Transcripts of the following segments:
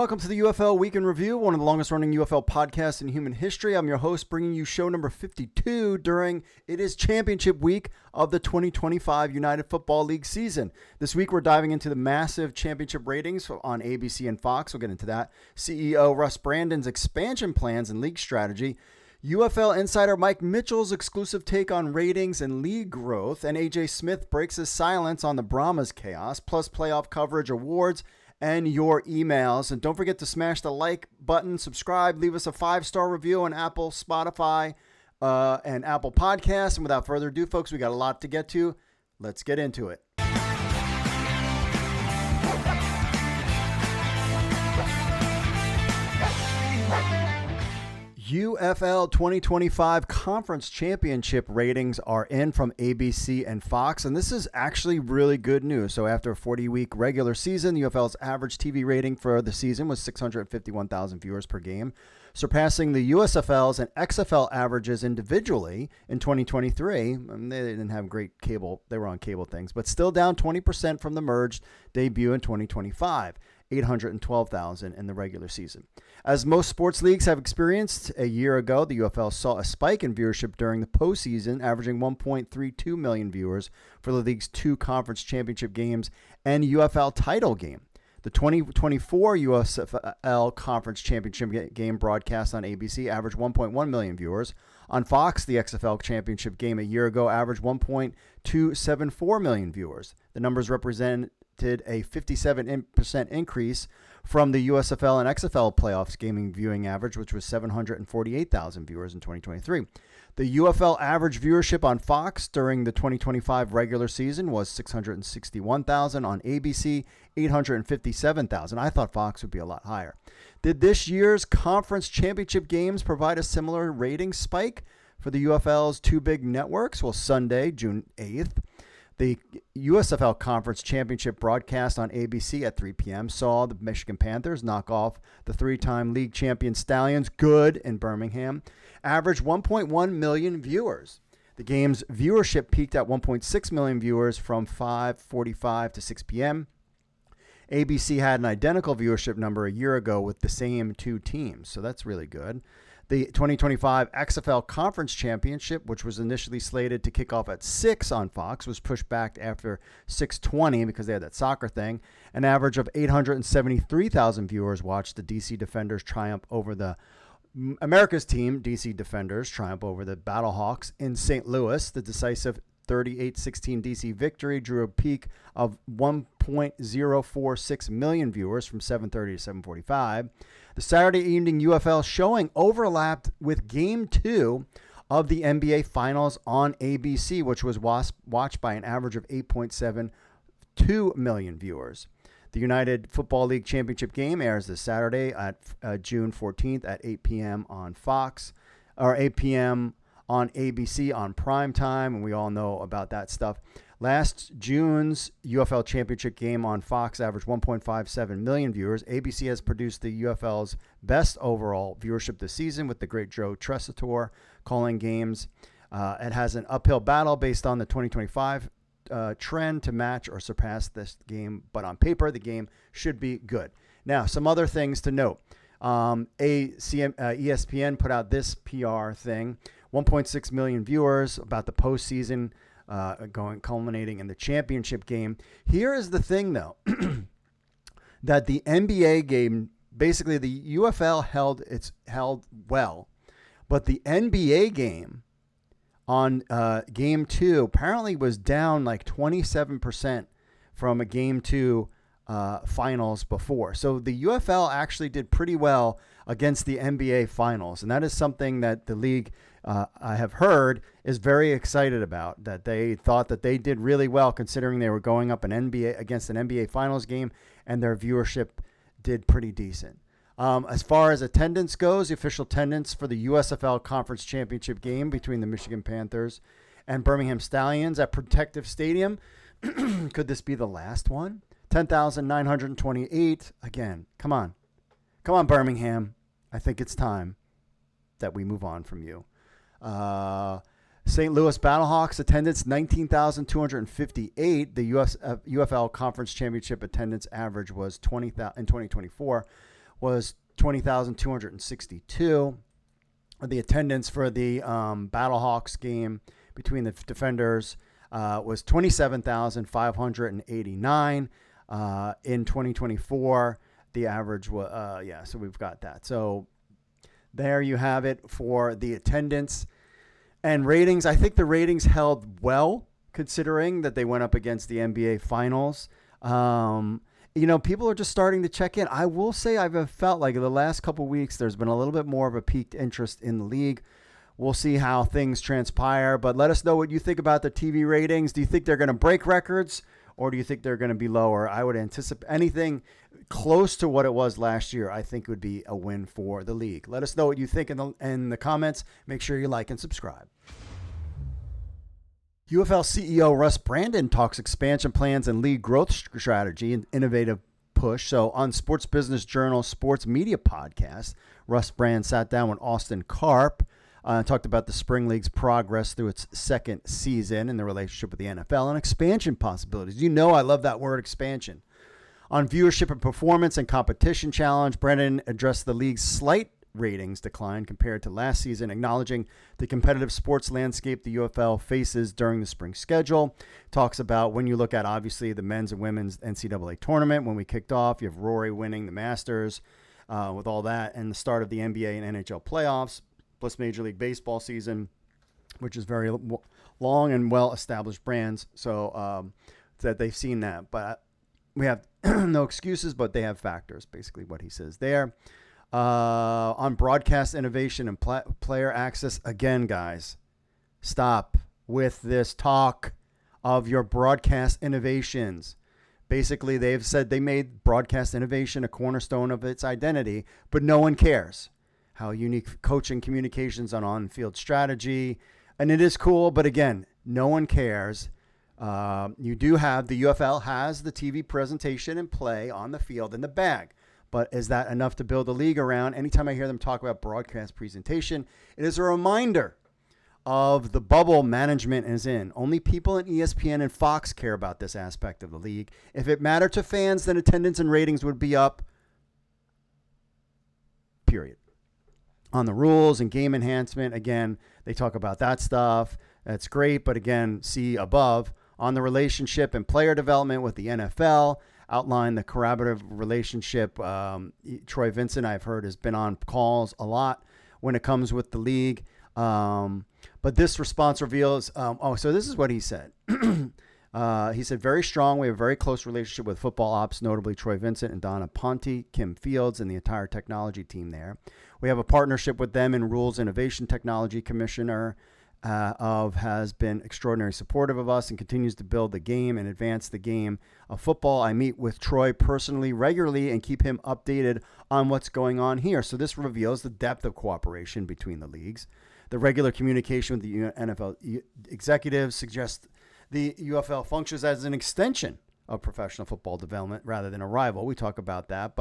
Welcome to the UFL Week in Review, one of the longest running UFL podcasts in human history. I'm your host, bringing you show number 52 during it is championship week of the 2025 United Football League season. This week, we're diving into the massive championship ratings on ABC and Fox. We'll get into that. CEO Russ Brandon's expansion plans and league strategy. UFL insider Mike Mitchell's exclusive take on ratings and league growth. And AJ Smith breaks his silence on the Brahmas chaos, plus playoff coverage awards and your emails. And don't forget to smash the like button, subscribe, leave us a 5-star review on Apple, Spotify, and Apple Podcasts. And without further ado, folks, we got a lot to get to. Let's get into it. UFL 2025 Conference Championship ratings are in from ABC and Fox, and this is actually really good news. So after a 40-week regular season, the UFL's average TV rating for the season was 651,000 viewers per game, surpassing the USFL's and XFL averages individually in 2023. They didn't have great cable. They were on cable things, but still down 20% from the merged debut in 2025. 812,000 in the regular season. As most sports leagues have experienced, a year ago, the UFL saw a spike in viewership during the postseason, averaging 1.32 million viewers for the league's 2 conference championship games and UFL title game. The 2024 USFL Conference Championship game broadcast on ABC averaged 1.1 million viewers. On Fox, the XFL Championship game a year ago averaged 1.274 million viewers. The numbers represent a 57% increase from the USFL and XFL playoffs gaming viewing average, which was 748,000 viewers in 2023. The UFL average viewership on Fox during the 2025 regular season was 661,000. On ABC, 857,000. I thought Fox would be a lot higher. Did this year's conference championship games provide a similar rating spike for the UFL's 2 big networks? Well, Sunday, June 8th, the USFL Conference Championship broadcast on ABC at 3 p.m. saw the Michigan Panthers knock off the 3-time league champion Stallions, good in Birmingham, average 1.1 million viewers. The game's viewership peaked at 1.6 million viewers from 5:45 to 6 p.m. ABC had an identical viewership number a year ago with the same 2 teams, so that's really good. The 2025 XFL Conference Championship, which was initially slated to kick off at 6 on Fox, was pushed back after 6:20 because they had that soccer thing. An average of 873,000 viewers watched the DC Defenders triumph over the America's team, DC Defenders, triumph over the Battlehawks in St. Louis. The decisive 38-16 DC victory drew a peak of 1.046 million viewers from 7:30 to 7:45. The Saturday evening UFL showing overlapped with Game 2 of the NBA Finals on ABC, which was watched by an average of 8.72 million viewers. The United Football League Championship game airs this Saturday at June 14th at 8 p.m. on Fox, or 8 p.m. on ABC on prime time, and we all know about that stuff. Last June's UFL Championship game on Fox averaged 1.57 million viewers. ABC has produced the UFL's best overall viewership this season with the great Joe Tressator calling games. It has an uphill battle based on the 2025 trend to match or surpass this game, but on paper, the game should be good. Now, some other things to note. ESPN put out this PR thing. 1.6 million viewers about the postseason culminating in the championship game. Here is the thing, though, that the NBA game, basically the UFL held well, but the NBA game on Game 2 apparently was down like 27% from a Game 2 finals before. So the UFL actually did pretty well against the NBA finals. And that is something that the league, I have heard, is very excited about, that they thought that they did really well considering they were going up against an NBA finals game, and their viewership did pretty decent. As far as attendance goes, the official attendance for the USFL Conference Championship game between the Michigan Panthers and Birmingham Stallions at Protective Stadium, could this be the last one? 10,928. Again, come on. Come on, Birmingham. I think it's time that we move on from you. St. Louis Battlehawks attendance, 19,258. The UFL Conference Championship attendance average was 20,000 in 2024, was 20,262. The attendance for the Battlehawks game between the defenders was 27,589. In 2024, the average was, so we've got that. So there you have it for the attendance and ratings. I think the ratings held well considering that they went up against the NBA Finals. People are just starting to check in. I will say I've felt like in the last couple of weeks, there's been a little bit more of a piqued interest in the league. We'll see how things transpire, but let us know what you think about the TV ratings. Do you think they're going to break records, or do you think they're going to be lower? I would anticipate anything close to what it was last year. I think would be a win for the league. Let us know what you think in the comments. Make sure you like and subscribe. UFL CEO Russ Brandon talks expansion plans and league growth strategy and innovative push. So on Sports Business Journal Sports Media Podcast, Russ Brand sat down with Austin Karp and talked about the Spring League's progress through its second season and the relationship with the NFL and expansion possibilities. You know I love that word, expansion. On viewership and performance and competition challenge, Brandon addressed the league's slight ratings decline compared to last season, acknowledging the competitive sports landscape the UFL faces during the spring schedule. Talks about when you look at, obviously, the men's and women's NCAA tournament. When we kicked off, you have Rory winning the Masters with all that, and the start of the NBA and NHL playoffs, plus Major League Baseball season, which is very long and well-established brands. So that they've seen that. But we have no excuses, but they have factors, basically what he says there. On broadcast innovation and player access, again, guys, stop with this talk of your broadcast innovations. Basically, they've said they made broadcast innovation a cornerstone of its identity, but no one cares. How unique coaching communications on-field strategy, and it is cool, but again, no one cares. You do have, the UFL has the TV presentation and play on the field in the bag. But is that enough to build a league around? Anytime I hear them talk about broadcast presentation, it is a reminder of the bubble management is in. Only people at ESPN and Fox care about this aspect of the league. If it mattered to fans, then attendance and ratings would be up. Period. On the rules and game enhancement, again, they talk about that stuff. That's great. But again, see above. On the relationship and player development with the NFL, outline the collaborative relationship. Troy Vincent, I've heard, has been on calls a lot when it comes with the league. But this response reveals, so this is what he said. He said, very strong. We have a very close relationship with football ops, notably Troy Vincent and Donna Ponte, Kim Fields, and the entire technology team there. We have a partnership with them in Rules Innovation Technology Commissioner has been extraordinarily supportive of us and continues to build the game and advance the game of football. I meet with Troy personally regularly and keep him updated on what's going on here. So this reveals the depth of cooperation between the leagues. The regular communication with the NFL executives suggests the UFL functions as an extension of professional football development rather than a rival. We talk about that,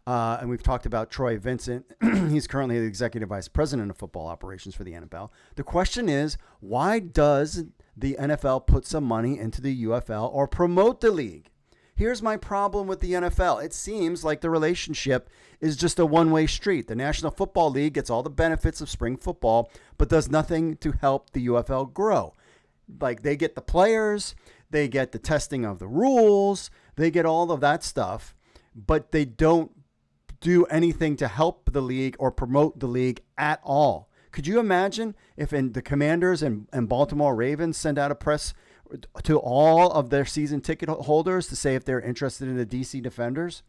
and we've talked about Troy Vincent. He's currently the executive vice president of football operations for the NFL. The question is, why does the NFL put some money into the UFL or promote the league? Here's my problem with the NFL. It seems like the relationship is just a one-way street. The National Football League gets all the benefits of spring football, but does nothing to help the UFL grow. Like, they get the players, they get the testing of the rules, they get all of that stuff, but they don't do anything to help the league or promote the league at all. Could you imagine if the Commanders and Baltimore Ravens send out a press to all of their season ticket holders to say if they're interested in the DC Defenders?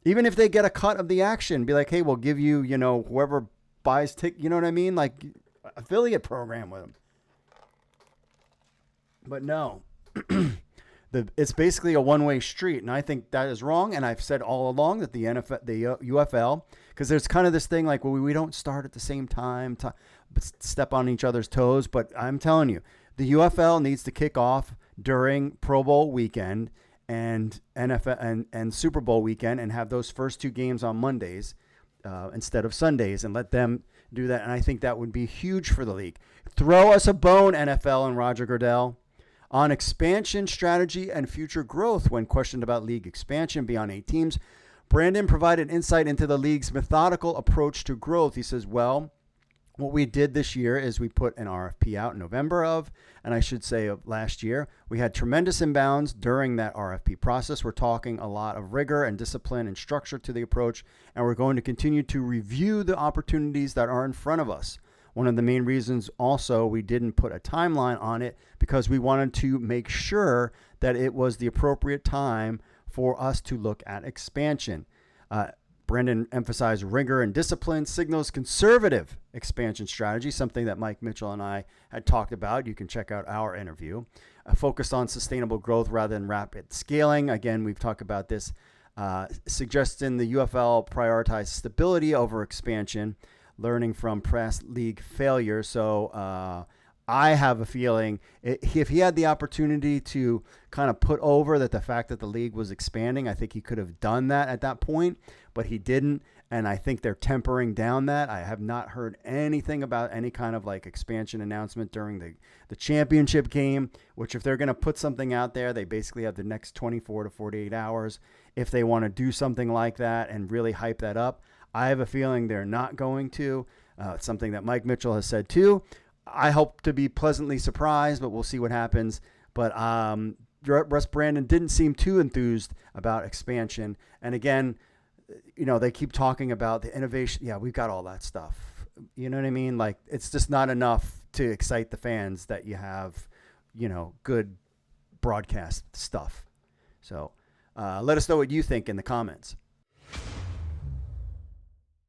Even if they get a cut of the action, be like, hey, we'll give you, whoever buys ticket, you know what I mean? Like, affiliate program with them. But no, it's basically a one-way street, and I think that is wrong. And I've said all along that the UFL, because there's kind of this thing like, well, we don't start at the same time to step on each other's toes. But I'm telling you, the UFL needs to kick off during Pro Bowl weekend and NFL and Super Bowl weekend, and have those first two games on Mondays instead of Sundays, and let them do that. And I think that would be huge for the league. Throw us a bone, NFL and Roger Goodell. On expansion strategy and future growth, when questioned about league expansion beyond 8 teams, Brandon provided insight into the league's methodical approach to growth. He says, well, what we did this year is we put an RFP out in November of last year. We had tremendous inbounds during that RFP process. We're talking a lot of rigor and discipline and structure to the approach, and we're going to continue to review the opportunities that are in front of us. One of the main reasons also we didn't put a timeline on it because we wanted to make sure that it was the appropriate time for us to look at expansion. Brandon emphasized rigor and discipline signals conservative expansion strategy, something that Mike Mitchell and I had talked about. You can check out our interview. Focused on sustainable growth rather than rapid scaling. Again, we've talked about this. Suggesting the UFL prioritize stability over expansion, learning from past league failures. So I have a feeling if he had the opportunity to kind of put over that the fact that the league was expanding, I think he could have done that at that point, but he didn't. And I think they're tempering down that. I have not heard anything about any kind of like expansion announcement during the championship game, which if they're going to put something out there, they basically have the next 24 to 48 hours. If they want to do something like that and really hype that up, I have a feeling they're not going to. It's something that Mike Mitchell has said too. I hope to be pleasantly surprised, but we'll see what happens. But Russ Brandon didn't seem too enthused about expansion. And again, they keep talking about the innovation. Yeah, we've got all that stuff. You know what I mean? Like, it's just not enough to excite the fans that you have, good broadcast stuff. So let us know what you think in the comments.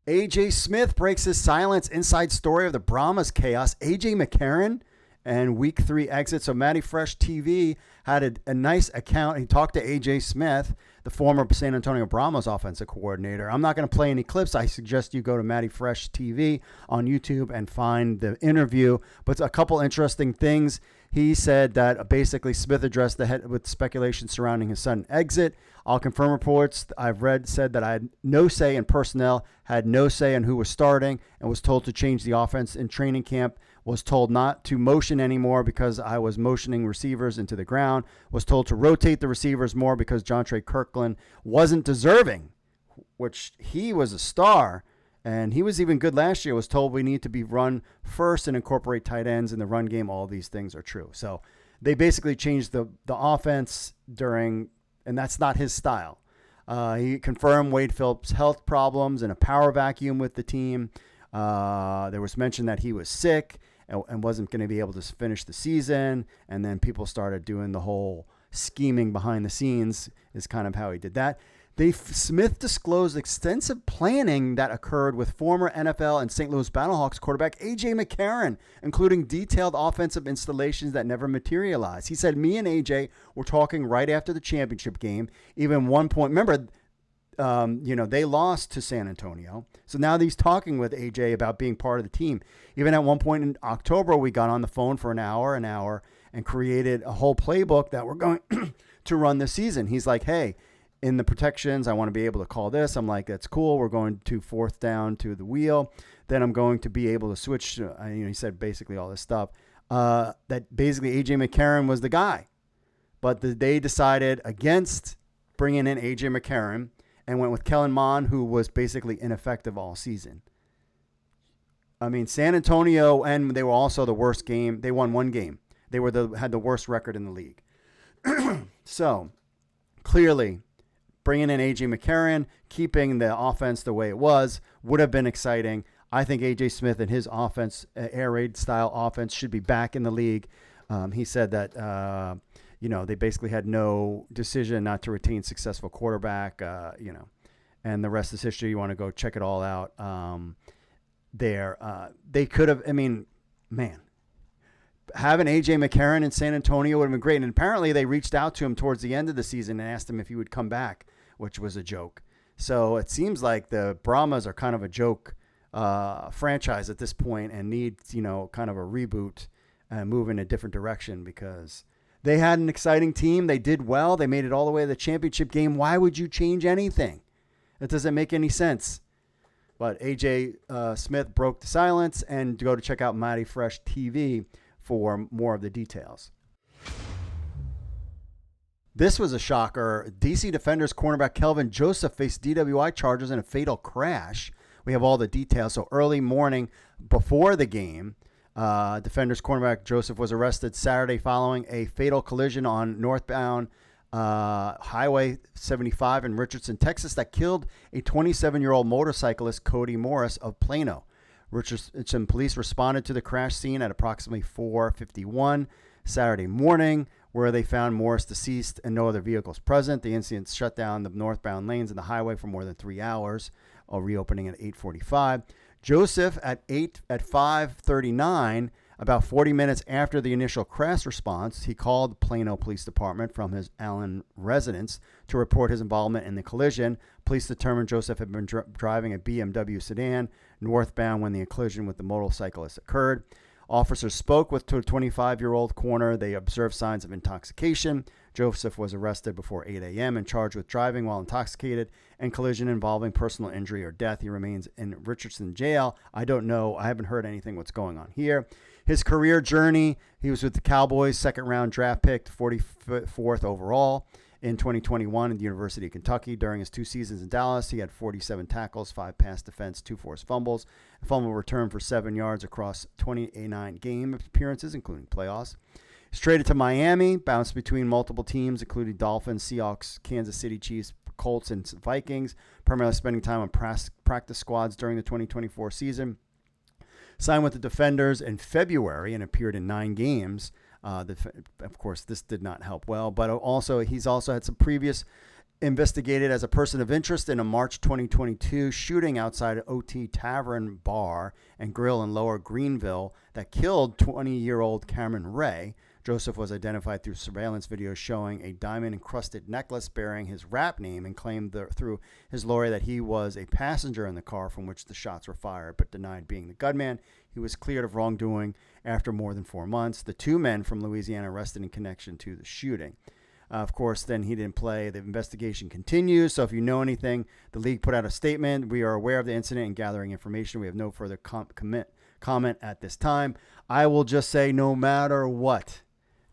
AJ Smith breaks his silence. Inside story of the Brahmas chaos. AJ McCarron and week 3 exit. So Matty Fresh TV had a nice account. He talked to AJ Smith, the former San Antonio Brahmas offensive coordinator. I'm not going to play any clips. I suggest you go to Matty Fresh TV on YouTube and find the interview. But a couple interesting things. He said that basically Smith addressed the head with speculation surrounding his sudden exit. I'll confirm reports I've read said that I had no say in personnel, had no say in who was starting, and was told to change the offense in training camp. Was told not to motion anymore because I was motioning receivers into the ground. Was told to rotate the receivers more because John Trey Kirkland wasn't deserving, which he was a star. And he was even good last year. Was told we need to be run first and incorporate tight ends in the run game. All these things are true. So they basically changed the offense during, and that's not his style. He confirmed Wade Phillips' health problems and a power vacuum with the team. There was mention that he was sick and wasn't going to be able to finish the season. And then people started doing the whole scheming behind the scenes is kind of how he did that. Smith disclosed extensive planning that occurred with former NFL and St. Louis Battlehawks quarterback AJ McCarron, including detailed offensive installations that never materialized. He said, me and AJ were talking right after the championship game. Even one point, remember, they lost to San Antonio. So now he's talking with AJ about being part of the team. Even at one point in October, we got on the phone for an hour, and created a whole playbook that we're going to run this season. He's like, hey, in the protections, I want to be able to call this. I'm like, that's cool. We're going to 4th down to the wheel. Then I'm going to be able to switch. He said basically all this stuff. That basically AJ McCarron was the guy. But they decided against bringing in AJ McCarron and went with Kellen Mond, who was basically ineffective all season. I mean, San Antonio, and they were also the worst game. They won one game. They had the worst record in the league. So clearly, bringing in A.J. McCarron, keeping the offense the way it was, would have been exciting. I think A.J. Smith and his offense, air raid style offense, should be back in the league. He said that, they basically had no decision not to retain successful quarterback, and the rest is history. You want to go check it all out there. They could have, having A.J. McCarron in San Antonio would have been great. And apparently they reached out to him towards the end of the season and asked him if he would come back, which was a joke. So it seems like the Brahmas are kind of a joke franchise at this point and need, kind of a reboot and move in a different direction because they had an exciting team. They did well. They made it all the way to the championship game. Why would you change anything? It doesn't make any sense. But A.J. Smith broke the silence, and go to check out Mighty Fresh TV for more of the details. This was a shocker. DC Defenders cornerback Kelvin Joseph faced DWI charges in a fatal crash. We have all the details. So early morning before the game, Defenders cornerback Joseph was arrested Saturday following a fatal collision on northbound Highway 75 in Richardson, Texas, that killed a 27-year-old motorcyclist, Cody Morris of Plano. Richardson police responded to the crash scene at approximately 4:51 Saturday morning, where they found Morris deceased and no other vehicles present. The incident shut down the northbound lanes of the highway for more than 3 hours, reopening at 8:45. Joseph at 5:39, about 40 minutes after the initial crash response, he called the Plano Police Department from his Allen residence to report his involvement in the collision. Police determined Joseph had been driving a BMW sedan northbound when the collision with the motorcyclist occurred. Officers spoke with the 25-year-old corner. They observed signs of intoxication. Joseph was arrested before 8 a.m. and charged with driving while intoxicated and collision involving personal injury or death. He remains in Richardson jail. I don't know. I haven't heard anything what's going on here. His career journey, he was with the Cowboys, second-round draft pick, 44th overall in 2021 at the University of Kentucky. During his 2 seasons in Dallas, he had 47 tackles, 5 pass defense, 2 forced fumbles, a fumble return for 7 yards across 29 game appearances, including playoffs. He's traded to Miami, bounced between multiple teams, including Dolphins, Seahawks, Kansas City Chiefs, Colts, and Vikings, primarily spending time on practice squads during the 2024 season. Signed with the Defenders in February and appeared in 9 games. Of course, this did not help well, but he's also had some previous investigated as a person of interest in a March 2022 shooting outside OT Tavern Bar and Grill in Lower Greenville that killed 20-year-old Cameron Ray. Joseph was identified through surveillance videos showing a diamond-encrusted necklace bearing his rap name and claimed through his lawyer that he was a passenger in the car from which the shots were fired, but denied being the gunman. He was cleared of wrongdoing after more than 4 months. The 2 men from Louisiana arrested in connection to the shooting. Of course, then he didn't play. The investigation continues. So if you know anything, the league put out a statement. We are aware of the incident and gathering information. We have no further comment at this time. I will just say no matter what,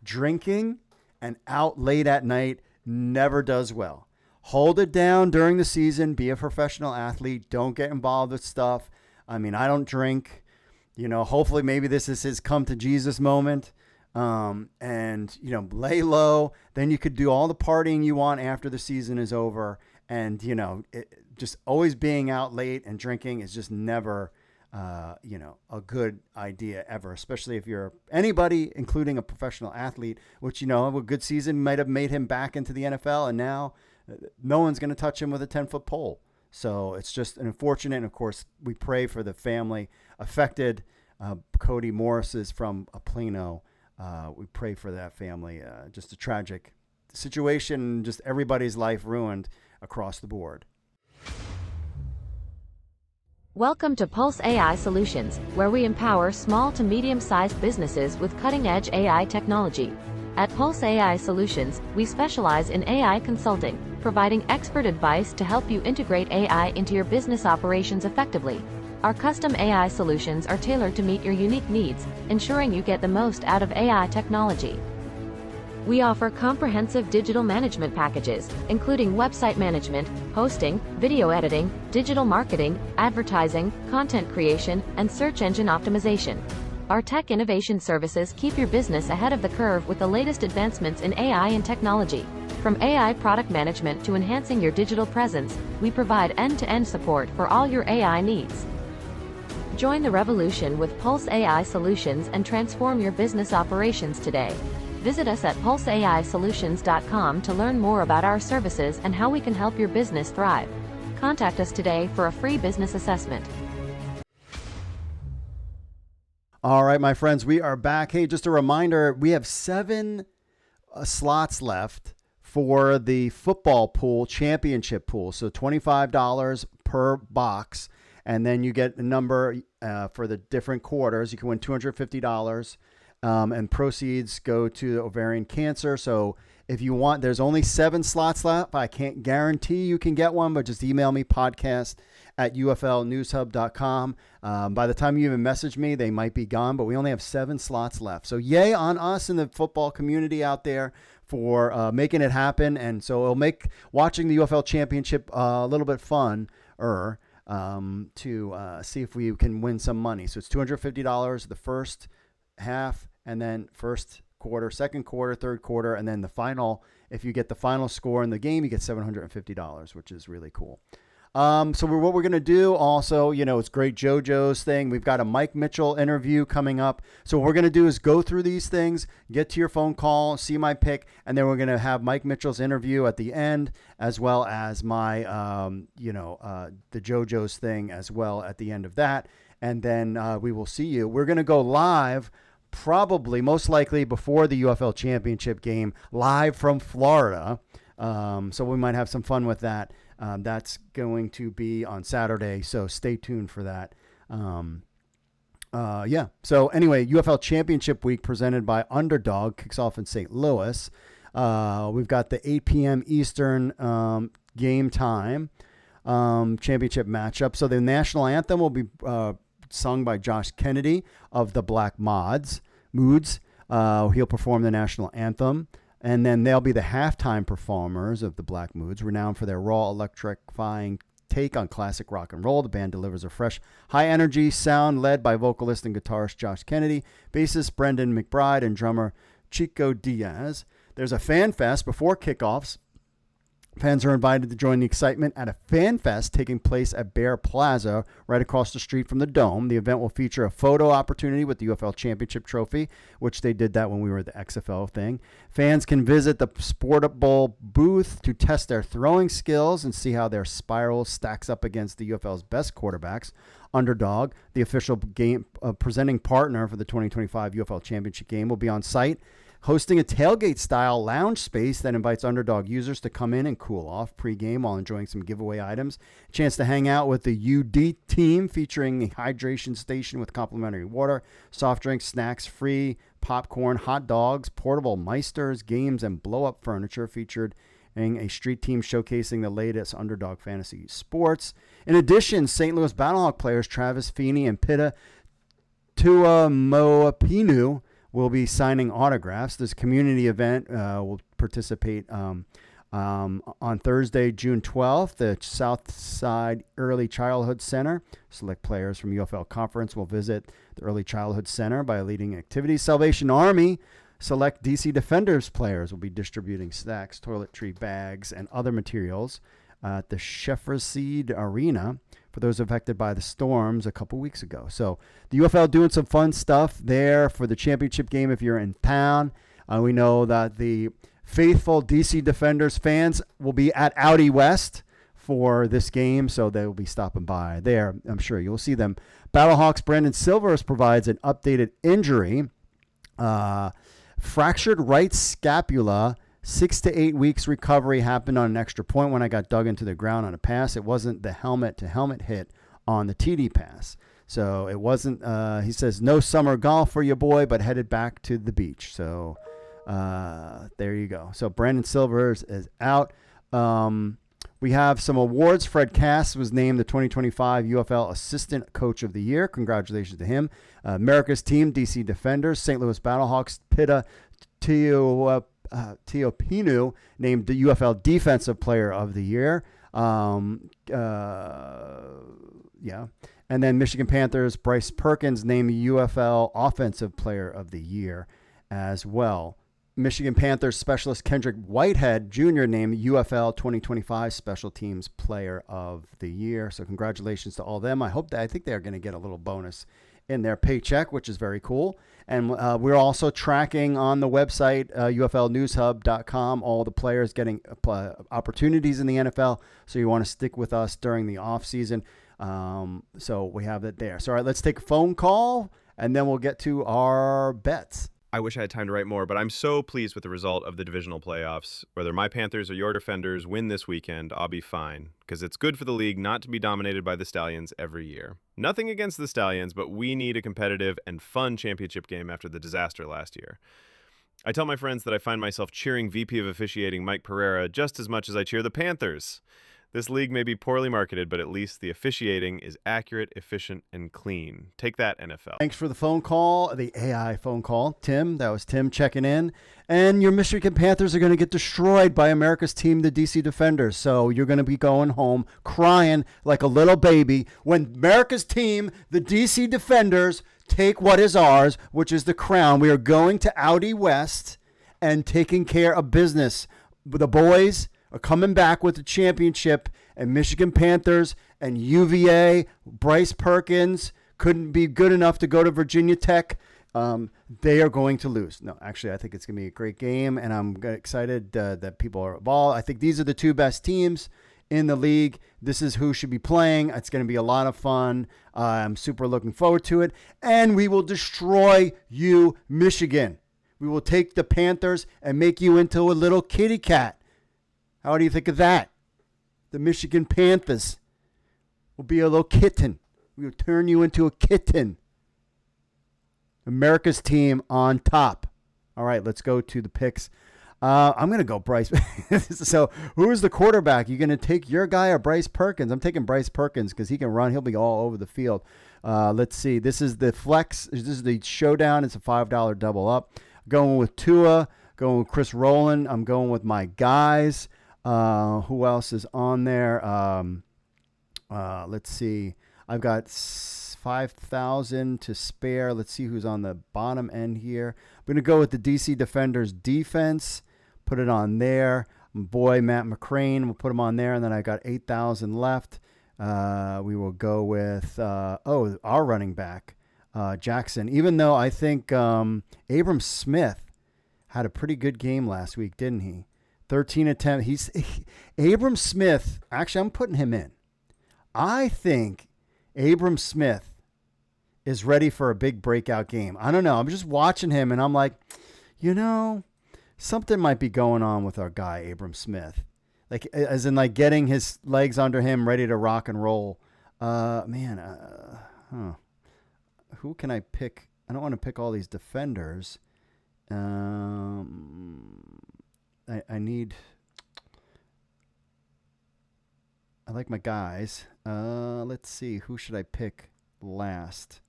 drinking and out late at night never does well. Hold it down during the season. Be a professional athlete. Don't get involved with stuff. I mean, I don't drink. Hopefully maybe this is his come to Jesus moment. And lay low. Then you could do all the partying you want after the season is over. And, just always being out late and drinking is just never, a good idea ever, especially if you're anybody, including a professional athlete, which, a good season might have made him back into the NFL. And now no one's going to touch him with a 10-foot pole. So it's just an unfortunate. And of course, we pray for the family affected. Cody Morris is from Plano. We pray for that family. Just a tragic situation. Just everybody's life ruined across the board. Welcome to Pulse AI Solutions, where we empower small to medium-sized businesses with cutting-edge AI technology. At Pulse AI Solutions, we specialize in AI consulting, providing expert advice to help you integrate AI into your business operations effectively. Our custom AI solutions are tailored to meet your unique needs, ensuring you get the most out of AI technology. We offer comprehensive digital management packages, including website management, hosting, video editing, digital marketing, advertising, content creation, and search engine optimization. Our tech innovation services keep your business ahead of the curve with the latest advancements in AI and technology. From AI product management to enhancing your digital presence, we provide end-to-end support for all your AI needs. Join the revolution with Pulse AI Solutions and transform your business operations today. Visit us at pulseaisolutions.com to learn more about our services and how we can help your business thrive. Contact us today for a free business assessment. All right, my friends, we are back. Hey, just a reminder, we have 7 slots left for the football pool, championship pool. So $25 per box. And then you get a number for the different quarters. You can win $250. And proceeds go to ovarian cancer. So if you want, there's only 7 slots left. I can't guarantee you can get one, but just email me, podcast@uflnewshub.com. By the time you even message me, they might be gone, but we only have 7 slots left. So yay on us in the football community out there for making it happen. And so it'll make watching the UFL Championship a little bit fun to see if we can win some money. So it's $250 the first half, and then first quarter, second quarter, third quarter, and then the final. If you get the final score in the game, you get $750, which is really cool. So what we're going to do also, it's great JoJo's thing. We've got a Mike Mitchell interview coming up. So what we're going to do is go through these things, get to your phone call, see my pick, and then we're going to have Mike Mitchell's interview at the end, as well as my, the JoJo's thing as well at the end of that. And then we will see you. We're going to go live probably, most likely before the UFL Championship game, live from Florida. So we might have some fun with that. That's going to be on Saturday, so stay tuned for that. So anyway, UFL Championship Week presented by Underdog kicks off in St. Louis. We've got the 8 p.m. Eastern game time championship matchup. So the national anthem will be sung by Josh Kennedy of the Black Moods. He'll perform the national anthem. And then they'll be the halftime performers of the Black Moods, renowned for their raw, electrifying take on classic rock and roll. The band delivers a fresh, high-energy sound led by vocalist and guitarist Josh Kennedy, bassist Brendan McBride, and drummer Chico Diaz. There's a fan fest before kickoffs. Fans are invited to join the excitement at a fan fest taking place at Bear Plaza, right across the street from the Dome. The event will feature a photo opportunity with the UFL Championship Trophy, which they did that when we were at the XFL thing. Fans can visit the Sportable booth to test their throwing skills and see how their spiral stacks up against the UFL's best quarterbacks. Underdog, the official game presenting partner for the 2025 UFL Championship game, will be on site, hosting a tailgate-style lounge space that invites Underdog users to come in and cool off pregame while enjoying some giveaway items. A chance to hang out with the UD team, featuring a hydration station with complimentary water, soft drinks, snacks, free popcorn, hot dogs, portable Meisters, games, and blow-up furniture, featured in a street team showcasing the latest Underdog fantasy sports. In addition, St. Louis Battlehawk players Travis Feeney and Pita Taumoepenu will be signing autographs. This community event will participate on Thursday, June 12th. The Southside Early Childhood Center. Select players from UFL Conference will visit the Early Childhood Center by leading activities. Salvation Army select DC Defenders players will be distributing snacks, toiletry bags, and other materials at the Shefferseed Arena for those affected by the storms a couple weeks ago. So the UFL doing some fun stuff there for the championship game if you're in town. We know that the faithful DC Defenders fans will be at Audi West for this game, so they will be stopping by there. I'm sure you'll see them. Battlehawks Brandon Silvers provides an updated injury. Fractured right scapula, 6 to 8 weeks recovery, happened on an extra point when I got dug into the ground on a pass. It wasn't the helmet-to-helmet hit on the TD pass. So it wasn't, he says, no summer golf for your boy, but headed back to the beach. So there you go. So Brandon Silvers is out. We have some awards. Fred Cass was named the 2025 UFL Assistant Coach of the Year. Congratulations to him. America's Team, DC Defenders, St. Louis Battlehawks, Pita Taumoepenu named the UFL Defensive Player of the Year. And then Michigan Panthers, Bryce Perkins named UFL Offensive Player of the Year as well. Michigan Panthers specialist Kedrick Whitehead Jr. named UFL 2025 Special Teams Player of the Year. So congratulations to all of them. I think they're going to get a little bonus in their paycheck, which is very cool. And we're also tracking on the website, UFLnewshub.com, all the players getting opportunities in the NFL. So you want to stick with us during the off season. So we have it there. So all right, let's take a phone call, and then we'll get to our bets. I wish I had time to write more, but I'm so pleased with the result of the divisional playoffs. Whether my Panthers or your Defenders win this weekend, I'll be fine, because it's good for the league not to be dominated by the Stallions every year. Nothing against the Stallions, but we need a competitive and fun championship game after the disaster last year. I tell my friends that I find myself cheering VP of Officiating Mike Pereira just as much as I cheer the Panthers. This league may be poorly marketed, but at least the officiating is accurate, efficient, and clean. Take that, NFL. Thanks for the phone call, the AI phone call. Tim, that was Tim checking in. And your Michigan Panthers are going to get destroyed by America's team, the DC Defenders. So you're going to be going home crying like a little baby when America's team, the DC Defenders, take what is ours, which is the crown. We are going to Audi West and taking care of business. The boys are coming back with the championship, and Michigan Panthers and UVA, Bryce Perkins couldn't be good enough to go to Virginia Tech. They are going to lose. No, actually, I think it's going to be a great game, and I'm excited that people are involved. I think these are the two best teams in the league. This is who should be playing. It's going to be a lot of fun. I'm super looking forward to it, and we will destroy you, Michigan. We will take the Panthers and make you into a little kitty cat. How do you think of that? The Michigan Panthers will be a little kitten. We will turn you into a kitten. America's team on top. All right, let's go to the picks. I'm going to go Bryce. So who's the quarterback? You going to take your guy or Bryce Perkins? I'm taking Bryce Perkins because he can run. He'll be all over the field. Let's see. This is the flex. This is the showdown. It's a $5 double up. Going with Tua. Going with Chris Rowland. I'm going with my guys. Who else is on there? Let's see. I've got 5,000 to spare. Let's see who's on the bottom end here. I'm going to go with the DC Defenders defense. Put it on there. My boy, Matt McCrane. We'll put him on there. And then I got 8,000 left. We will go with, our running back, Jackson. Even though I think Abram Smith had a pretty good game last week, didn't he? 13 attempts. Abram Smith. Actually, I'm putting him in. I think Abram Smith is ready for a big breakout game. I don't know. I'm just watching him, and I'm like, something might be going on with our guy, Abram Smith. Like, as in, like, getting his legs under him, ready to rock and roll. Who can I pick? I don't want to pick all these defenders. I like my guys. Let's see. Who should I pick last?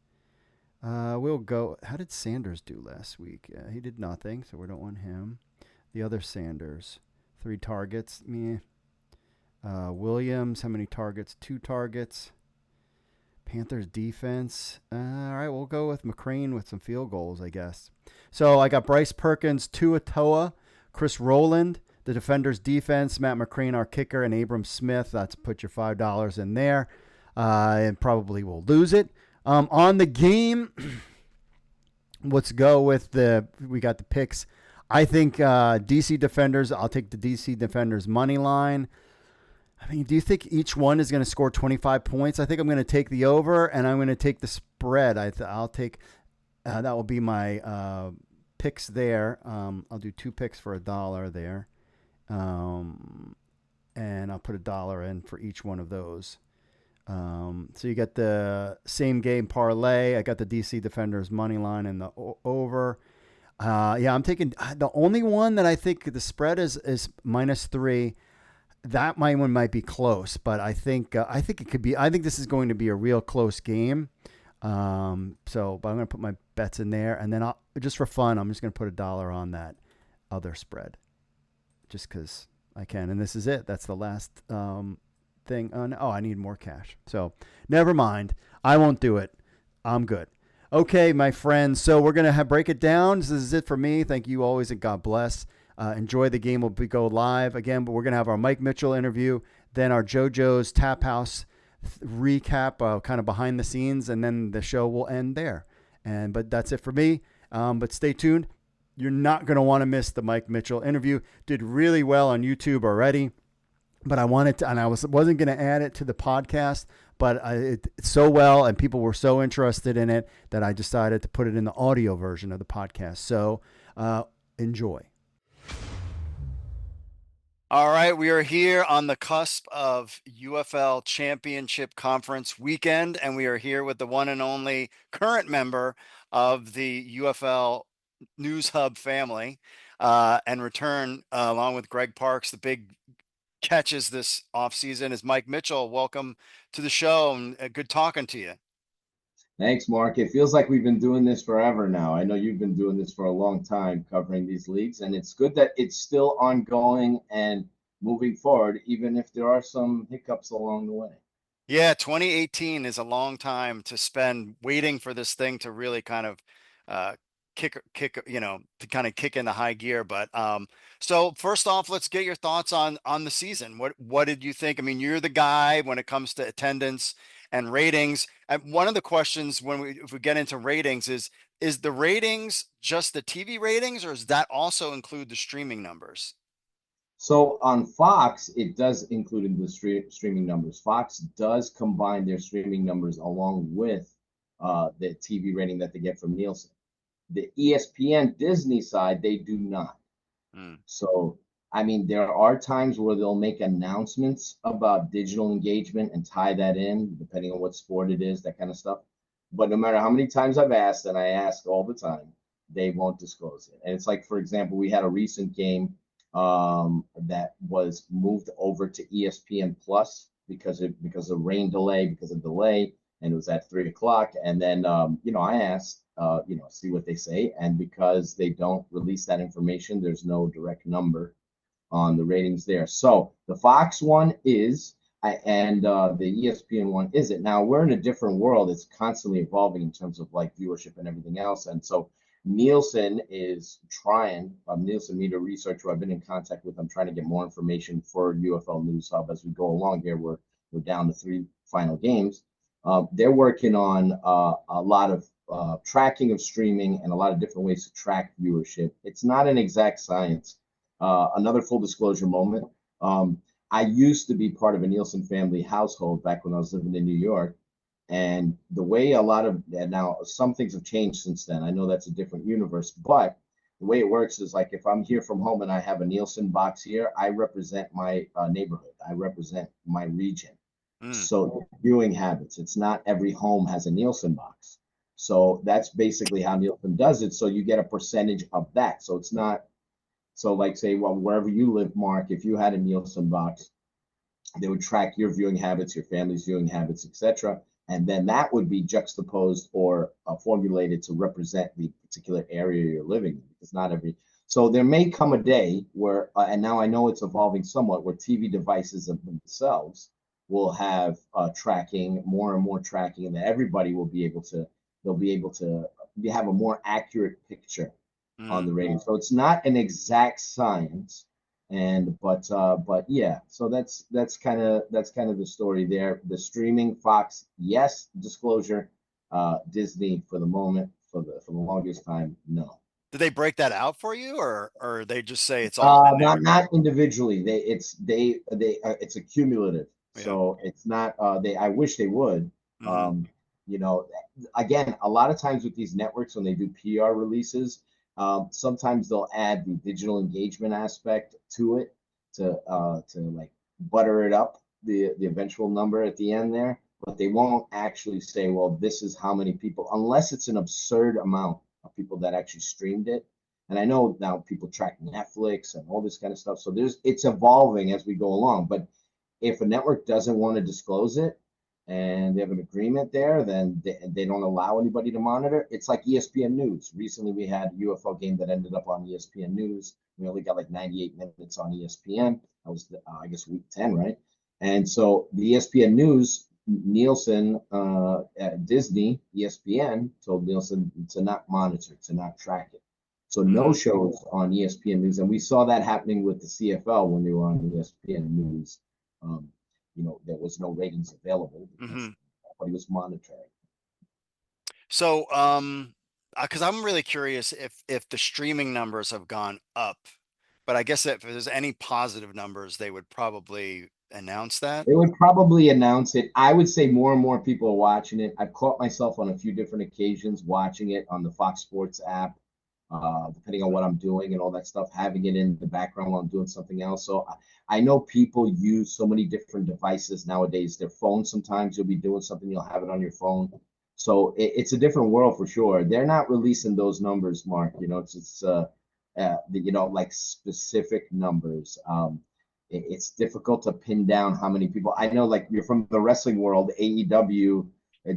We'll go. How did Sanders do last week? He did nothing, so we don't want him. The other Sanders, 3 targets. Meh. Williams, how many targets? 2 targets. Panthers defense. All right, we'll go with McCrane with some field goals, I guess. So I got Bryce Perkins, Tua Toa, Chris Rowland, the Defenders defense, Matt McCrane, our kicker, and Abram Smith. That's put your $5 in there. And probably will lose it. On the game, let's go with we got the picks. I think DC Defenders, I'll take the DC Defenders money line. I mean, do you think each one is going to score 25 points? I think I'm going to take the over, and I'm going to take the spread. I'll take that will be my picks there. I'll do 2 picks for $1 there. And I'll put $1 in for each one of those. So you get the same game parlay. I got the DC Defenders money line and the over. I'm taking the only one that I think the spread is -3. That one might be close, but I think it could be. I think this is going to be a real close game. But I'm going to put my bets in there, and then just for fun, I'm just going to put $1 on that other spread, just because I can. And this is it. That's the last thing. I need more cash. So never mind. I won't do it. I'm good. Okay, my friends. So we're going to break it down. This is it for me. Thank you always, and God bless. Enjoy the game. We'll go live again, but we're going to have our Mike Mitchell interview, then our JoJo's Tap House recap, kind of behind the scenes, and then the show will end there. But that's it for me. But stay tuned. You're not going to want to miss the Mike Mitchell interview. Did really well on YouTube already, but I wanted to, and I wasn't going to add it to the podcast, but it's so well, and people were so interested in it that I decided to put it in the audio version of the podcast. So enjoy. All right, we are here on the cusp of UFL Championship Conference weekend, and we are here with the one and only current member of the UFL News Hub family, and return along with Greg Parks, the big catches this offseason is Mike Mitchell. Welcome to the show, and good talking to you. Thanks, Mark. It feels like we've been doing this forever now. I know you've been doing this for a long time, covering these leagues, and it's good that it's still ongoing and moving forward, even if there are some hiccups along the way. Yeah, 2018 is a long time to spend waiting for this thing to really kind of uh, kick, to kind of kick into high gear. But so first off, let's get your thoughts on the season. What did you think? I mean, you're the guy when it comes to attendance and ratings. And one of the questions if we get into ratings is the ratings just the TV ratings, or does that also include the streaming numbers? So on Fox, it does include in the streaming numbers. Fox does combine their streaming numbers along with the TV rating that they get from Nielsen. The ESPN Disney side, they do not. So, I mean, there are times where they'll make announcements about digital engagement and tie that in, depending on what sport it is, that kind of stuff. But no matter how many times I've asked, and I ask all the time, they won't disclose it. And it's like, for example, we had a recent game that was moved over to ESPN Plus because of rain delay, and it was at 3 o'clock. And then I asked, see what they say, and because they don't release that information, there's no direct number on the ratings there. So the Fox one is, and the ESPN one isn't. Now we're in a different world. It's constantly evolving in terms of like viewership and everything else, and so Nielsen is trying, Nielsen Media Research, who I've been in contact with. I'm trying to get more information for UFL News Hub as we go along here. We're down to 3 final games. They're working on a lot of tracking of streaming and a lot of different ways to track viewership. It's not an exact science. Another full disclosure moment. I used to be part of a Nielsen family household back when I was living in New York. And the way now some things have changed since then. I know that's a different universe, but the way it works is like if I'm here from home and I have a Nielsen box here, I represent my neighborhood. I represent my region. So viewing habits, it's not every home has a Nielsen box. So that's basically how Nielsen does it. So you get a percentage of that. So it's not, so like say, well, wherever you live, Mark, if you had a Nielsen box, they would track your viewing habits, your family's viewing habits, etc. And then that would be juxtaposed or formulated to represent the particular area you're living in. Because not every, so there may come a day where, and now I know it's evolving somewhat, where TV devices themselves will have tracking, more and more tracking, and that everybody will be able to, have a more accurate picture on the rating. So it's not an exact science. But yeah, so that's kind of the story there. The streaming, Fox, yes, disclosure. Disney for the moment, for the longest time, no. Did they break that out for you, or they just say it's all not individually? It's a cumulative. Yeah. So it's not. I wish they would. Again, a lot of times with these networks when they do PR releases, sometimes they'll add the digital engagement aspect to it to like butter it up, the eventual number at the end there, but they won't actually say, well, this is how many people, unless it's an absurd amount of people that actually streamed it. And I know now people track Netflix and all this kind of stuff. So it's evolving as we go along. But if a network doesn't want to disclose it, and they have an agreement there, then they don't allow anybody to monitor. It's like ESPN News. Recently, we had a UFL game that ended up on ESPN News. We only got like 98 minutes on ESPN. That was, I guess, week 10, right? And so the ESPN News, Nielsen, Disney, ESPN told Nielsen to not monitor, to not track it. So no shows on ESPN News. And we saw that happening with the CFL when they were on ESPN News. There was no ratings available because nobody was monitoring. So, because I'm really curious if the streaming numbers have gone up, but I guess if there's any positive numbers, they would probably announce that. They would probably announce it. I would say more and more people are watching it. I've caught myself on a few different occasions watching it on the Fox Sports app, depending on what I'm doing and all that stuff, having it in the background while I'm doing something else. So I know people use so many different devices nowadays. Their phone, sometimes you'll be doing something, you'll have it on your phone. So it's a different world for sure. They're not releasing those numbers, Mark. It's like specific numbers. it's difficult to pin down how many people. I know, like, you're from the wrestling world. AEW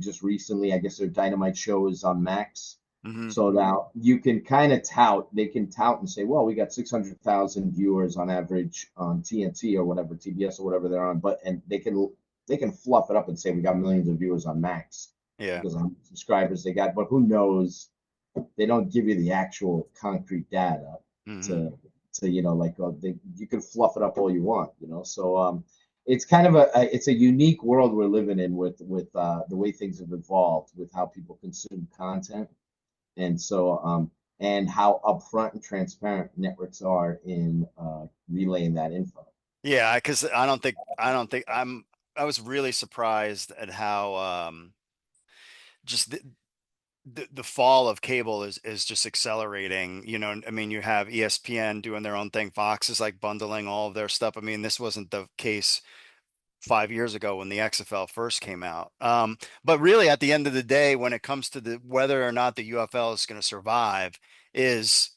just recently, I guess their Dynamite show is on Max. Mm-hmm. So now you can kind of tout. They can tout and say, well, we got 600,000 viewers on average on TNT or whatever, TBS or whatever they're on. But and they can fluff it up and say we got millions of viewers on Max. Yeah. Because of subscribers they got. But who knows? They don't give you the actual concrete data Mm-hmm. to you can fluff it up all you want, So it's kind of it's a unique world we're living in with the way things have evolved with how people consume content, and so and how upfront and transparent networks are in relaying that info. Yeah, because I was really surprised at how just the fall of cable is just accelerating. I mean, you have ESPN doing their own thing. Fox is like bundling all of their stuff. I mean, this wasn't the case 5 years ago when the XFL first came out. But really, at the end of the day, when it comes to whether or not the UFL is going to survive, is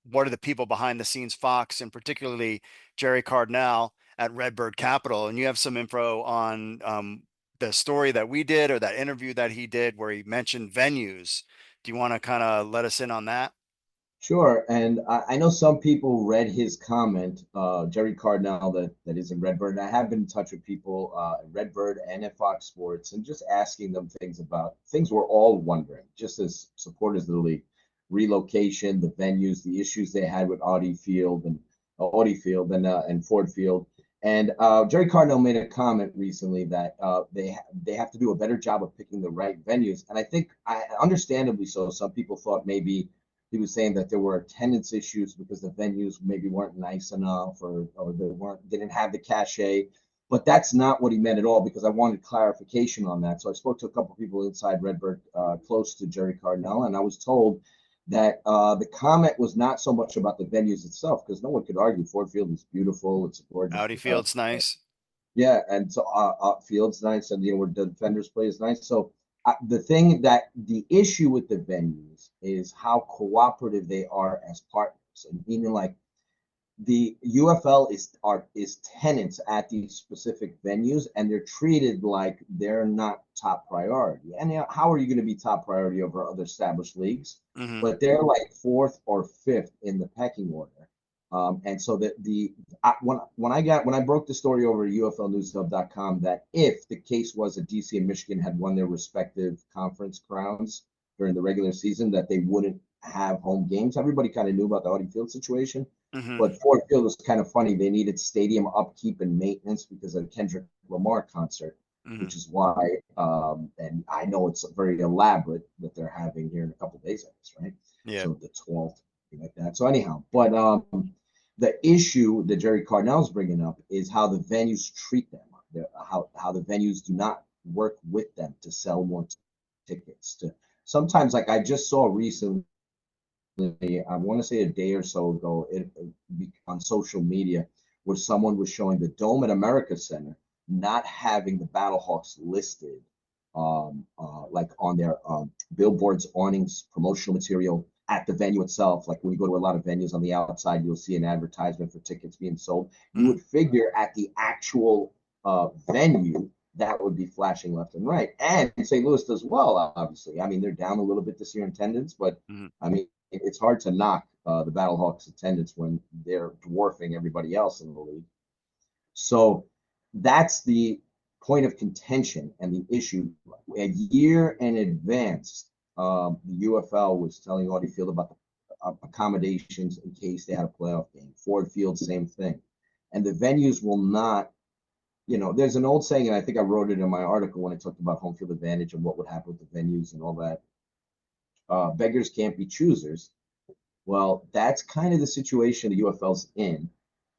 what are the people behind the scenes, Fox, and particularly Jerry Cardinal at Redbird Capital. And you have some info on the story that we did or that interview that he did where he mentioned venues. Do you want to kind of let us in on that? Sure, and I know some people read his comment, Jerry Cardinal, that is in Redbird. And I have been in touch with people at Redbird and at Fox Sports, and just asking them things about things we're all wondering, just as supporters of the league: relocation, the venues, the issues they had with Audi Field and Ford Field. And Jerry Cardinal made a comment recently that they have to do a better job of picking the right venues, and I think, understandably so, some people thought maybe he was saying that there were attendance issues because the venues maybe weren't nice enough or didn't have the cachet. But that's not what he meant at all, because I wanted clarification on that. So I spoke to a couple of people inside Redbird, close to Jerry Cardinal, and I was told that the comment was not so much about the venues itself, because no one could argue Ford Field is beautiful. It's gorgeous. Audi Field's nice. Yeah, and so Field's nice, and where the Defenders play is nice. So the issue with the venues is how cooperative they are as partners, and meaning, like, the UFL is tenants at these specific venues, and they're treated like they're not top priority. And how are you going to be top priority over other established leagues? Mm-hmm. But they're like fourth or fifth in the pecking order. And so when I broke the story over at UFLnewshub.com that if the case was that DC and Michigan had won their respective conference crowns during the regular season, that they wouldn't have home games. Everybody kind of knew about the Audi Field situation. Mm-hmm. But Ford Field was kind of funny. They needed stadium upkeep and maintenance because of the Kendrick Lamar concert, Mm-hmm. which is why, and I know it's very elaborate that they're having here in a couple of days, I guess, right? Yeah. So the 12th, something like that. So anyhow, but the issue that Jerry Cardinal's bringing up is how the venues treat them, how the venues do not work with them to sell more tickets. Sometimes, like I just saw recently, I want to say a day or so ago, on social media, where someone was showing the Dome at America Center not having the Battlehawks listed, like on their billboards, awnings, promotional material at the venue itself. Like when you go to a lot of venues on the outside, you'll see an advertisement for tickets being sold. You would figure at the actual venue that would be flashing left and right. And St. Louis does well, obviously. I mean, they're down a little bit this year in attendance, but I mean, it's hard to knock the Battlehawks attendance when they're dwarfing everybody else in the league. So that's the point of contention and the issue. A year in advance, the UFL was telling Audi Field about the accommodations in case they had a playoff game. Ford Field, same thing. And the venues will not, there's an old saying, and I think I wrote it in my article when I talked about home field advantage and what would happen with the venues and all that. Beggars can't be choosers. Well, that's kind of the situation the UFL's in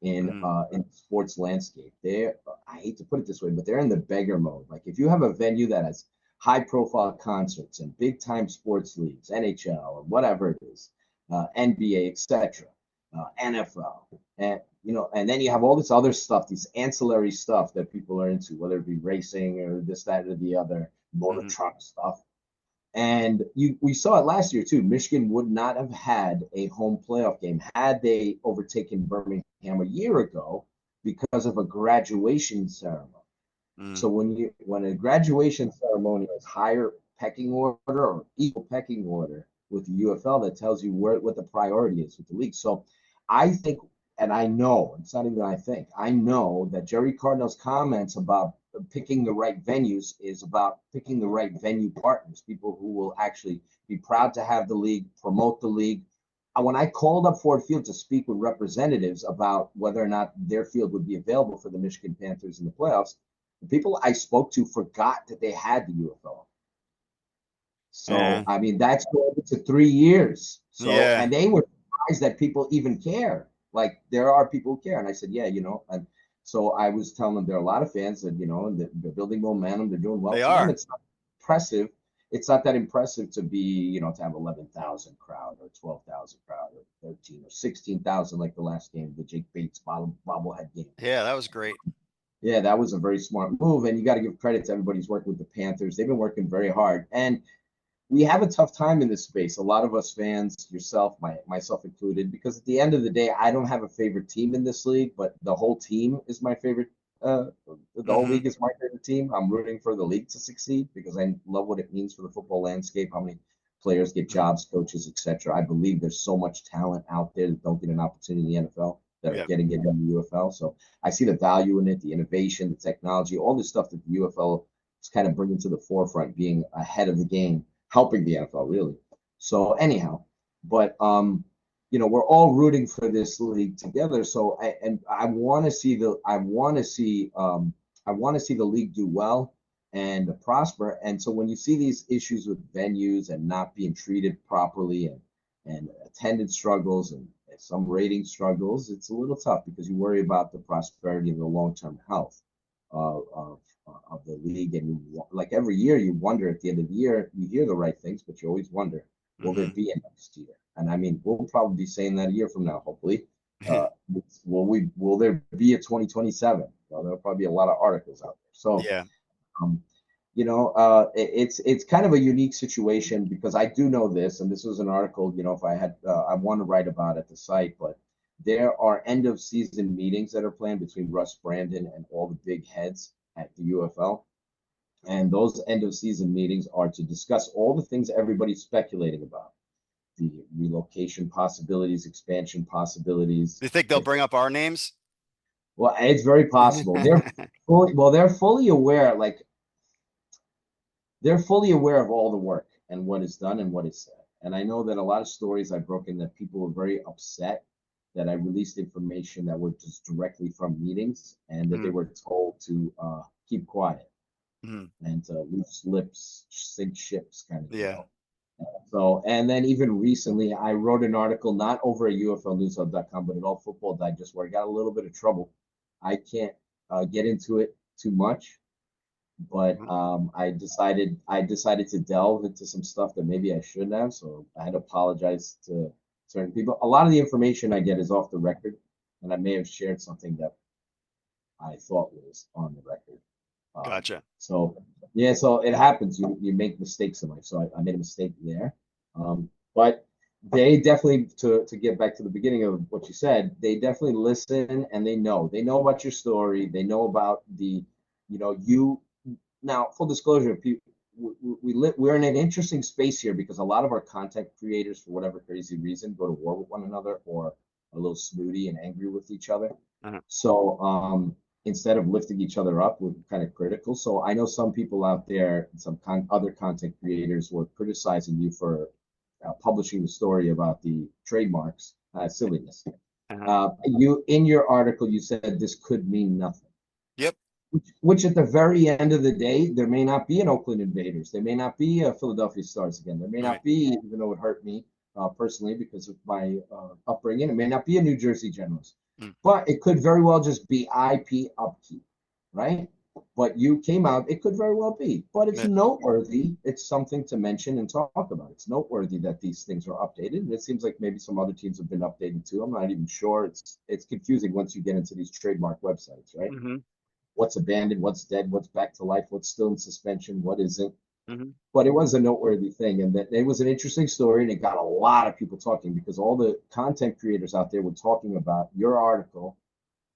the sports landscape. I hate to put it this way, but they're in the beggar mode. Like if you have a venue that has high profile concerts and big time sports leagues, NHL or whatever it is, NBA, etc., NFL, and and then you have all this other stuff, these ancillary stuff that people are into, whether it be racing or this, that, or the other, motor truck stuff. And we saw it last year too. Michigan would not have had a home playoff game had they overtaken Birmingham a year ago, because of a graduation ceremony. Mm. So when a graduation ceremony is higher pecking order or equal pecking order with the UFL, that tells you what the priority is with the league. So I think, and I know, it's not even I think, I know that Jerry Cardinal's comments about picking the right venues is about picking the right venue partners, people who will actually be proud to have the league, promote the league. When I called up Ford Field to speak with representatives about whether or not their field would be available for the Michigan Panthers in the playoffs, the people I spoke to forgot that they had the UFL. So, I mean, that's going to 3 years. So, Yeah. and they were surprised that people even care. Like, there are people who care. And I said, yeah, and so I was telling them there are a lot of fans that, they're building momentum. They're doing well. They For are. them, it's not impressive. It's not that impressive to be, to have 11,000 crowd or 12,000 crowd or 13 or 16,000 like the last game, the Jake Bates bobblehead game. Yeah, that was great. Yeah, that was a very smart move. And you got to give credit to everybody who's working with the Panthers. They've been working very hard. And we have a tough time in this space. A lot of us fans, yourself, myself included, because at the end of the day, I don't have a favorite team in this league, but the whole team is my favorite. The whole league is my favorite team. I'm rooting for the league to succeed because I love what it means for the football landscape, how many players get jobs, coaches, etc. I believe there's so much talent out there that don't get an opportunity in the NFL that are getting it in the UFL. So I see the value in it, the innovation, the technology, all this stuff that the UFL is kind of bringing to the forefront, being ahead of the game, helping the NFL really. So anyhow, but we're all rooting for this league together. So I want to see the league do well and prosper. And so when you see these issues with venues and not being treated properly and attendance struggles and some rating struggles, it's a little tough because you worry about the prosperity and the long-term health of the league. And like every year, you wonder at the end of the year, you hear the right things, but you always wonder, will there be a next year? And I mean, we'll probably be saying that a year from now, hopefully. Will there be a 2027? Well, there'll probably be a lot of articles out there. So, Yeah. it's kind of a unique situation because I do know this, and this was an article, if I had, I want to write about at the site, but there are end of season meetings that are planned between Russ Brandon and all the big heads at the UFL. And those end of season meetings are to discuss all the things everybody's speculating about. The relocation possibilities, expansion possibilities. Do you think they'll bring up our names? Well, it's very possible. They're fully aware, they're fully aware of all the work and what is done and what is said. And I know that a lot of stories I've broken that people were very upset that I released information that were just directly from meetings and that they were told to keep quiet and to loose lips, sink ships kind of deal. So, and then even recently, I wrote an article, not over at UFLnewshub.com, but at All Football Digest, where I got a little bit of trouble. I can't get into it too much, but I decided to delve into some stuff that maybe I shouldn't have. So I had to apologize to certain people. A lot of the information I get is off the record, and I may have shared something that I thought was on the record. Gotcha. So yeah, so it happens. You make mistakes in life. So I made a mistake there. But they definitely, to get back to the beginning of what you said, they definitely listen and they know about your story. They know about you. Now, full disclosure, we're in an interesting space here because a lot of our content creators, for whatever crazy reason, go to war with one another or a little snooty and angry with each other. So instead of lifting each other up, we're kind of critical. So I know some people out there, some other content creators were criticizing you for publishing the story about the trademarks silliness. You, in your article, you said this could mean nothing. Yep. Which at the very end of the day, there may not be an Oakland Invaders. There may not be a Philadelphia Stars again. There may not be, even though it hurt me personally because of my upbringing, it may not be a New Jersey Generals. But it could very well just be IP upkeep, right? But you came out, it could very well be. But it's noteworthy. It's something to mention and talk about. It's noteworthy that these things are updated. And it seems like maybe some other teams have been updated too. I'm not even sure. It's confusing once you get into these trademark websites, right? What's abandoned, what's dead, what's back to life, what's still in suspension, what isn't. But it was a noteworthy thing, and that it was an interesting story, and it got a lot of people talking because all the content creators out there were talking about your article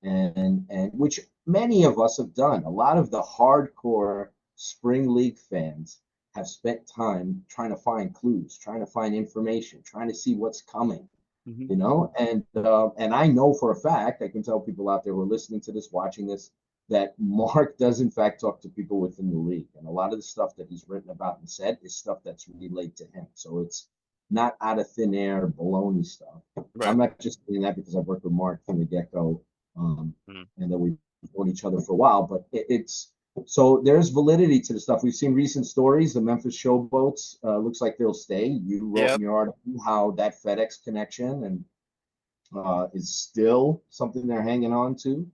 and which many of us have done. A lot of the hardcore spring league fans have spent time trying to find clues, trying to find information, trying to see what's coming, Mhm. you know. And I know for a fact, I can tell people out there who are listening to this, watching this, that Mark does in fact talk to people within the league, and a lot of the stuff that he's written about and said is stuff that's relayed to him. So it's not out of thin air baloney stuff. Right. I'm not just saying that because I've worked with Mark from the get-go, Mhm. and that we've known each other for a while, but it's so there's validity to the stuff. We've seen recent stories. The Memphis Showboats looks like they'll stay. You wrote in Yep. your article how that FedEx connection and is still something they're hanging on to.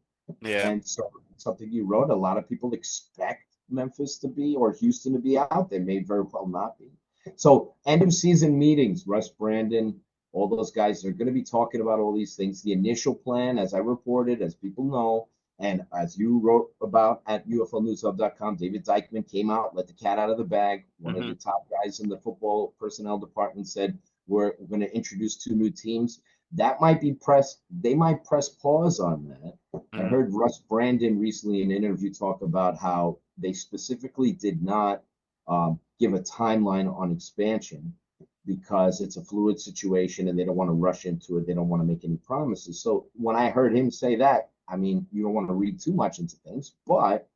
Yeah. And so something you wrote, a lot of people expect Memphis to be or Houston to be out. They may very well not be. So end of season meetings, Russ Brandon, all those guys are going to be talking about all these things. The initial plan, as I reported, as people know, and as you wrote about at UFLnewshub.com, David Dykman came out, let the cat out of the bag. One of the Mhm. top guys in the football personnel department said, we're going to introduce 2 new teams. That might be press. They might press pause on that. I Mhm. heard Russ Brandon recently in an interview talk about how they specifically did not give a timeline on expansion because it's a fluid situation and they don't want to rush into it. They don't want to make any promises. So when I heard him say that, I mean, you don't want to read too much into things, but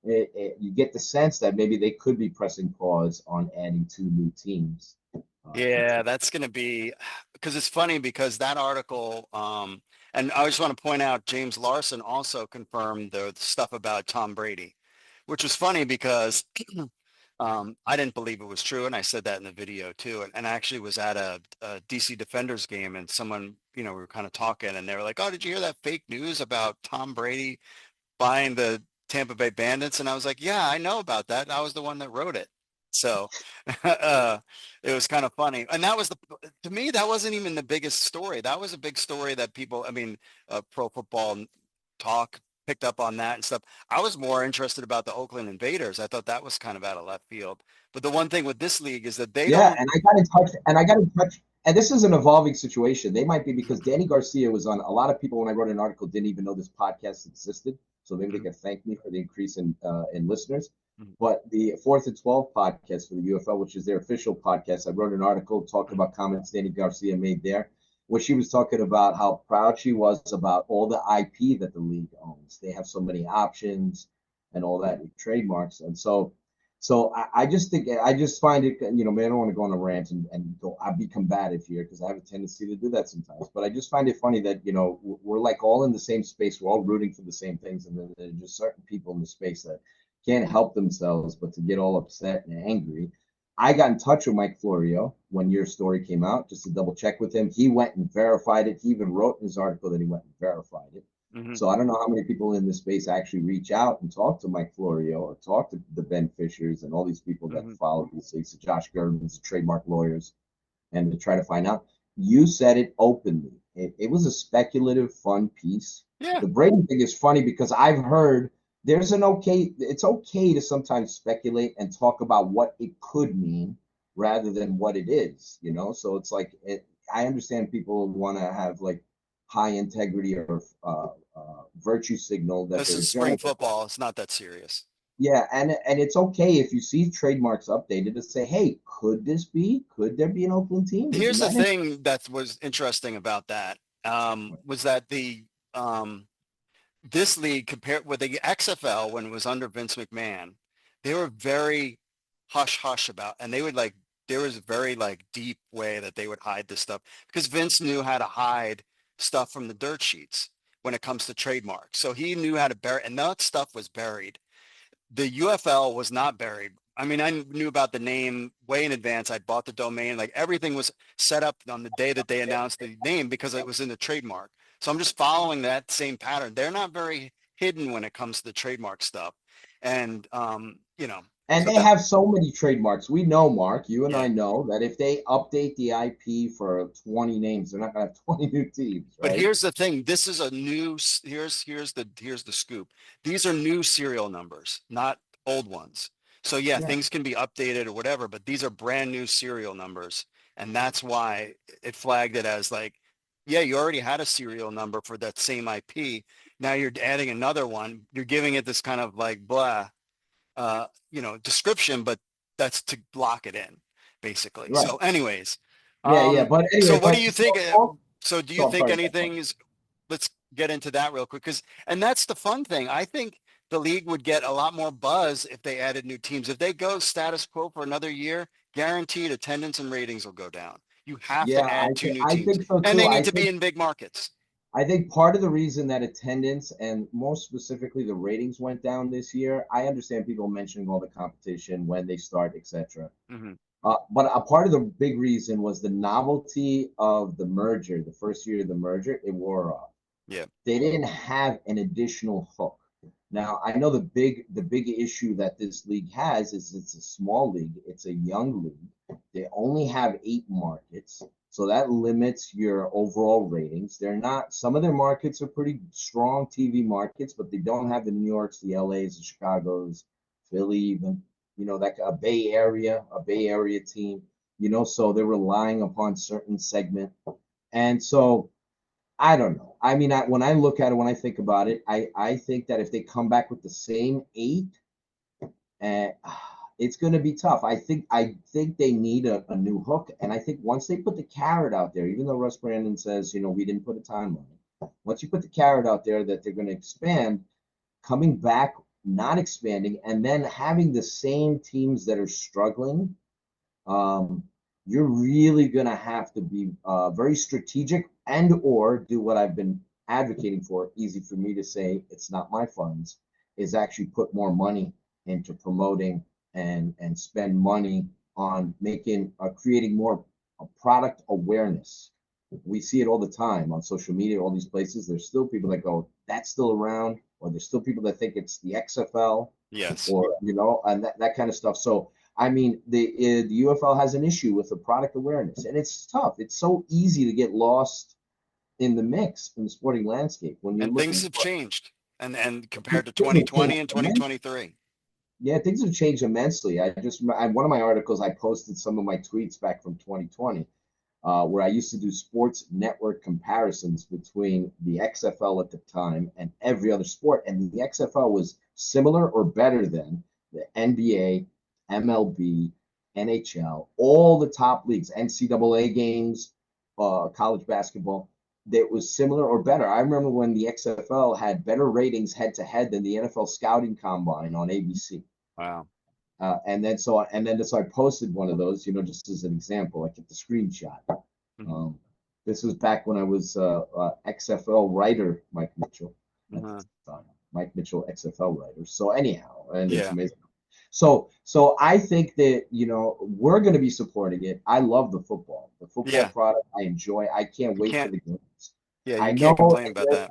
you get the sense that maybe they could be pressing pause on adding 2 new teams. Yeah, that's going to be because it's funny because that article, and I just want to point out James Larson also confirmed the stuff about Tom Brady, which was funny because I didn't believe it was true, and I said that in the video too. And I actually was at a DC Defenders game, and someone, we were kind of talking, and they were like, "Oh, did you hear that fake news about Tom Brady buying the Tampa Bay Bandits?" And I was like, "Yeah, I know about that. I was the one that wrote it." So it was kind of funny. And that was to me, that wasn't even the biggest story. That was a big story that people, I mean, pro football talk picked up on that and stuff. I was more interested about the Oakland Invaders. I thought that was kind of out of left field. But the one thing with this league is that they Yeah, don't. and I got in touch, and this is an evolving situation. They might be because Danny Garcia was on. A lot of people when I wrote an article didn't even know this podcast existed, so maybe they Mhm, could thank me for the increase in listeners. mhm, But the Fourth and 12 podcast for the UFL, which is their official podcast, I wrote an article talking mhm. about comments Danny Garcia made there, where she was talking about how proud she was about all the IP that the league owns. They have so many options and all that trademarks, and so I just think I just find it, man, I don't want to go on a rant and go, I'll be combative here because I have a tendency to do that sometimes. But I just find it funny that, we're like all in the same space. We're all rooting for the same things. And then there are just certain people in the space that can't help themselves but to get all upset and angry. I got in touch with Mike Florio when your story came out just to double check with him. He went and verified it. He even wrote in his article that he went and verified it. Mhm. So I don't know how many people in this space actually reach out and talk to Mike Florio or talk to the Ben Fishers and all these people that Mhm. follow these things, the Josh Gervins, the trademark lawyers, and to try to find out. You said it openly. It was a speculative, fun piece. Yeah. The Brady thing is funny because I've heard it's okay to sometimes speculate and talk about what it could mean rather than what it is. So it's like, I understand people want to have like high integrity or virtue signal that This they're is spring journalists. football. It's not that serious. Yeah, and it's okay if you see trademarks updated to say, hey, could there be an Oakland team? Isn't Here's the that it? thing that was interesting about that, was that um, this league compared with the XFL when it was under Vince McMahon, they were very hush hush about, and they would like, there was a very like deep way that they would hide this stuff because Vince knew how to hide stuff from the dirt sheets when it comes to trademarks. So he knew how to bury, and that stuff was buried. The UFL was not buried. I mean, I knew about the name way in advance. I bought the domain. Like everything was set up on the day that they announced the name because it was in the trademark. So I'm just following that same pattern. They're not very hidden when it comes to the trademark stuff. And, And so they that, have so many trademarks. We know, Mark, you and yeah. I know that if they update the IP for 20 names, they're not going to have 20 new teams, But right? here's the thing. This is a new, here's the scoop. These are new serial numbers, not old ones. So yeah, Yeah. things can be updated or whatever, but these are brand new serial numbers. And that's why it flagged it as like, yeah, you already had a serial number for that same IP. Now you're adding another one. You're giving it this kind of like blah, description, but that's to lock it in, basically. Right. So, anyways, Yeah. But so anyway, what do you think? So, do you so I'm think sorry. anything is? Let's get into that real quick, and that's the fun thing. I think the league would get a lot more buzz if they added new teams. If they go status quo for another year, guaranteed attendance and ratings will go down. You have Yeah, to add two new I teams, think so and too. they need to be in big markets. I think part of the reason that attendance and more specifically the ratings went down this year, I understand people mentioning all the competition, when they start, etc. Mm-hmm. But a part of the big reason was the novelty of the merger. The first year of the merger, it wore off. Yeah. They didn't have an additional hook. Now, I know the big issue that this league has is it's a small league, it's a young league. They only have 8 markets, so that limits your overall ratings. They're not some of their markets are pretty strong TV markets, but they don't have the New Yorks, the LAs, the Chicagos, Philly, even that a Bay Area team. So they're relying upon certain segment, and so I don't know. I mean, when I look at it, when I think about it, I think that if they come back with the same 8, uh, it's going to be tough. I think they need a new hook, and I think once they put the carrot out there, even though Russ Brandon says we didn't put a timeline, once you put the carrot out there that they're going to expand, coming back, not expanding, and then having the same teams that are struggling, you're really going to have to be very strategic and or do what I've been advocating for. Easy for me to say, it's not my funds, is actually put more money into promoting and spend money on creating more product awareness. We see it all the time on social media, all these places. There's still people that go, that's still around, or there's still people that think it's the XFL. Yes. Or and that kind of stuff. So I mean, the UFL has an issue with the product awareness, and it's tough. It's so easy to get lost in the mix in the sporting landscape when you're And looking. things have changed, and compared to 2020 and 2023. Yeah, things have changed immensely. One of my articles, I posted some of my tweets back from 2020, where I used to do sports network comparisons between the XFL at the time and every other sport, and the XFL was similar or better than the NBA, MLB, NHL, all the top leagues, NCAA games, college basketball. That was similar or better. I remember when the XFL had better ratings head to head than the NFL scouting combine on ABC. Wow. And then so I posted one of those, just as an example. I took the screenshot. Mm-hmm. This was back when I was XFL writer, Mike Mitchell. Mike Mitchell, XFL writer. So anyhow, and it's amazing. So I think that we're going to be supporting it. I love the football product. I enjoy. I can't wait for the games. Yeah, I can't know complain about that.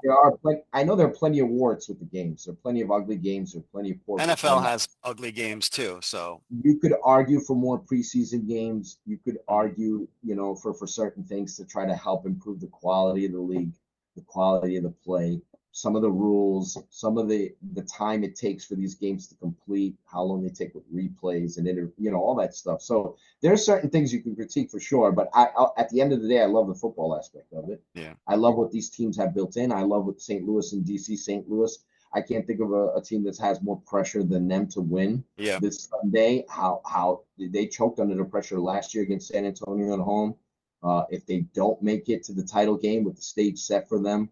I know there are plenty of warts with the games. There are plenty of ugly games. There are plenty of poor. NFL has ugly games too. So you could argue for more preseason games. You could argue, for certain things to try to help improve the quality of the league, the quality of the play, some of the rules, some of the time it takes for these games to complete, how long they take with replays and all that stuff. So there's certain things you can critique for sure, but at the end of the day, I love the football aspect of it. Yeah, I love what these teams have built in. I love what St. Louis and DC. St. Louis, I can't think of a team that has more pressure than them to win this Sunday. How they choked under the pressure last year against San Antonio at home. If they don't make it to the title game with the stage set for them,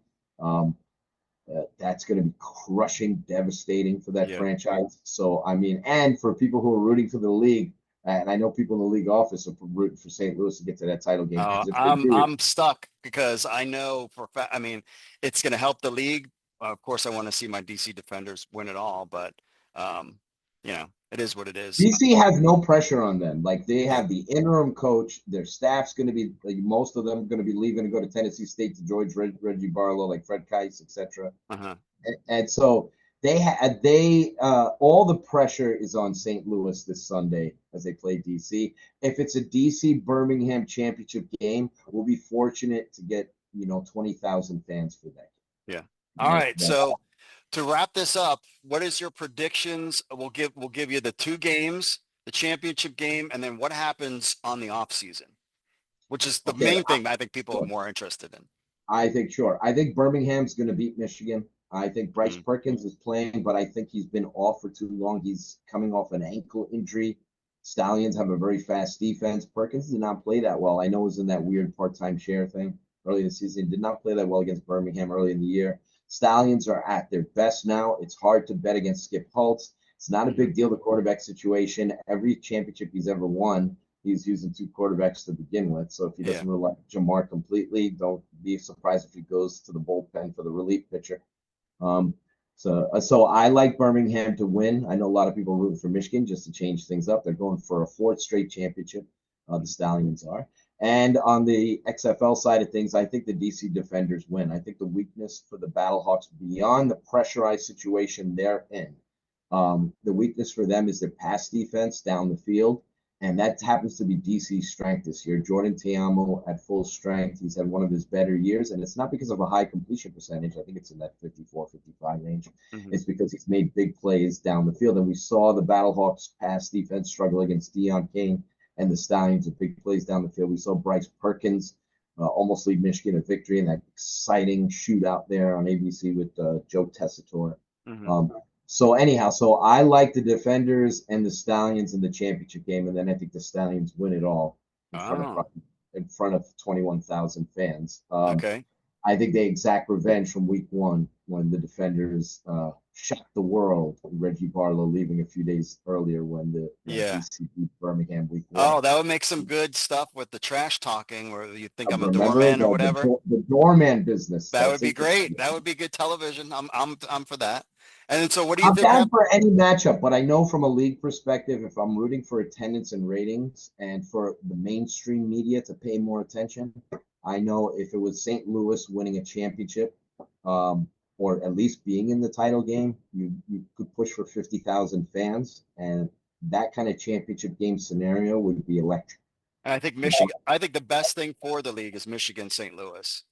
that's going to be crushing, devastating for that franchise. So, I mean, and for people who are rooting for the league, and I know people in the league office are rooting for St. Louis to get to that title game. I'm stuck because I know for a fact, I mean, it's going to help the league. Of course, I want to see my DC Defenders win it all, but, it is what it is. DC has no pressure on them. Like, they have the interim coach. Their staff's going to be, most of them are going to be leaving to go to Tennessee State to George Reggie Barlow, like Fred Kaiss, etc. And so all the pressure is on St. Louis this Sunday as they play DC. If it's a DC Birmingham championship game, we'll be fortunate to get 20,000 fans for that. Yeah. All right. So to wrap this up, what is your predictions? We'll give you the 2 games, the championship game, and then what happens on the off season, which is the main thing I think people are more interested in. I think Birmingham's going to beat Michigan. I think Bryce Perkins is playing, but I think he's been off for too long. He's coming off an ankle injury. Stallions have a very fast defense. Perkins did not play that well. I know it was in that weird part-time share thing early in the season. He did not play that well against Birmingham early in the year. Stallions are at their best now. It's hard to bet against Skip Holtz. It's not a big deal, the quarterback situation. Every championship he's ever won, he's using 2 quarterbacks to begin with. So if he doesn't rely on Jamar completely, don't be surprised if he goes to the bullpen for the relief pitcher. So I like Birmingham to win. I know a lot of people are rooting for Michigan just to change things up. They're going for a 4th straight championship. The Stallions are. And on the XFL side of things, I think the DC Defenders win. I think the weakness for the Battlehawks, beyond the pressurized situation they're in, the weakness for them is their pass defense down the field. And that happens to be DC's strength this year. Jordan Teamo at full strength. He's had one of his better years. And it's not because of a high completion percentage. I think it's in that 54, 55 range. It's because he's made big plays down the field. And we saw the Battlehawks pass defense struggle against Deion Kane and the Stallions with big plays down the field. We saw Bryce Perkins almost lead Michigan to victory in that exciting shootout there on ABC with Joe Tessitore. So anyhow, so I like the Defenders and the Stallions in the championship game, and then I think the Stallions win it all in front of 21,000 fans. Okay. I think they exact revenge from week 1 when the Defenders shocked the world. Reggie Barlow leaving a few days earlier when the DC beat Birmingham week 1. Oh, that would make some good stuff with the trash talking, where you think I'm a Remember doorman or whatever. The doorman business. That would be great. That would be good television. I'm for that. And then, so what do you I'm think? down for any matchup, but I know from a league perspective, if I'm rooting for attendance and ratings and for the mainstream media to pay more attention, I know if it was St. Louis winning a championship, or at least being in the title game, you could push for 50,000 fans, and that kind of championship game scenario would be electric. And I think Michigan. I think the best thing for the league is Michigan, St. Louis.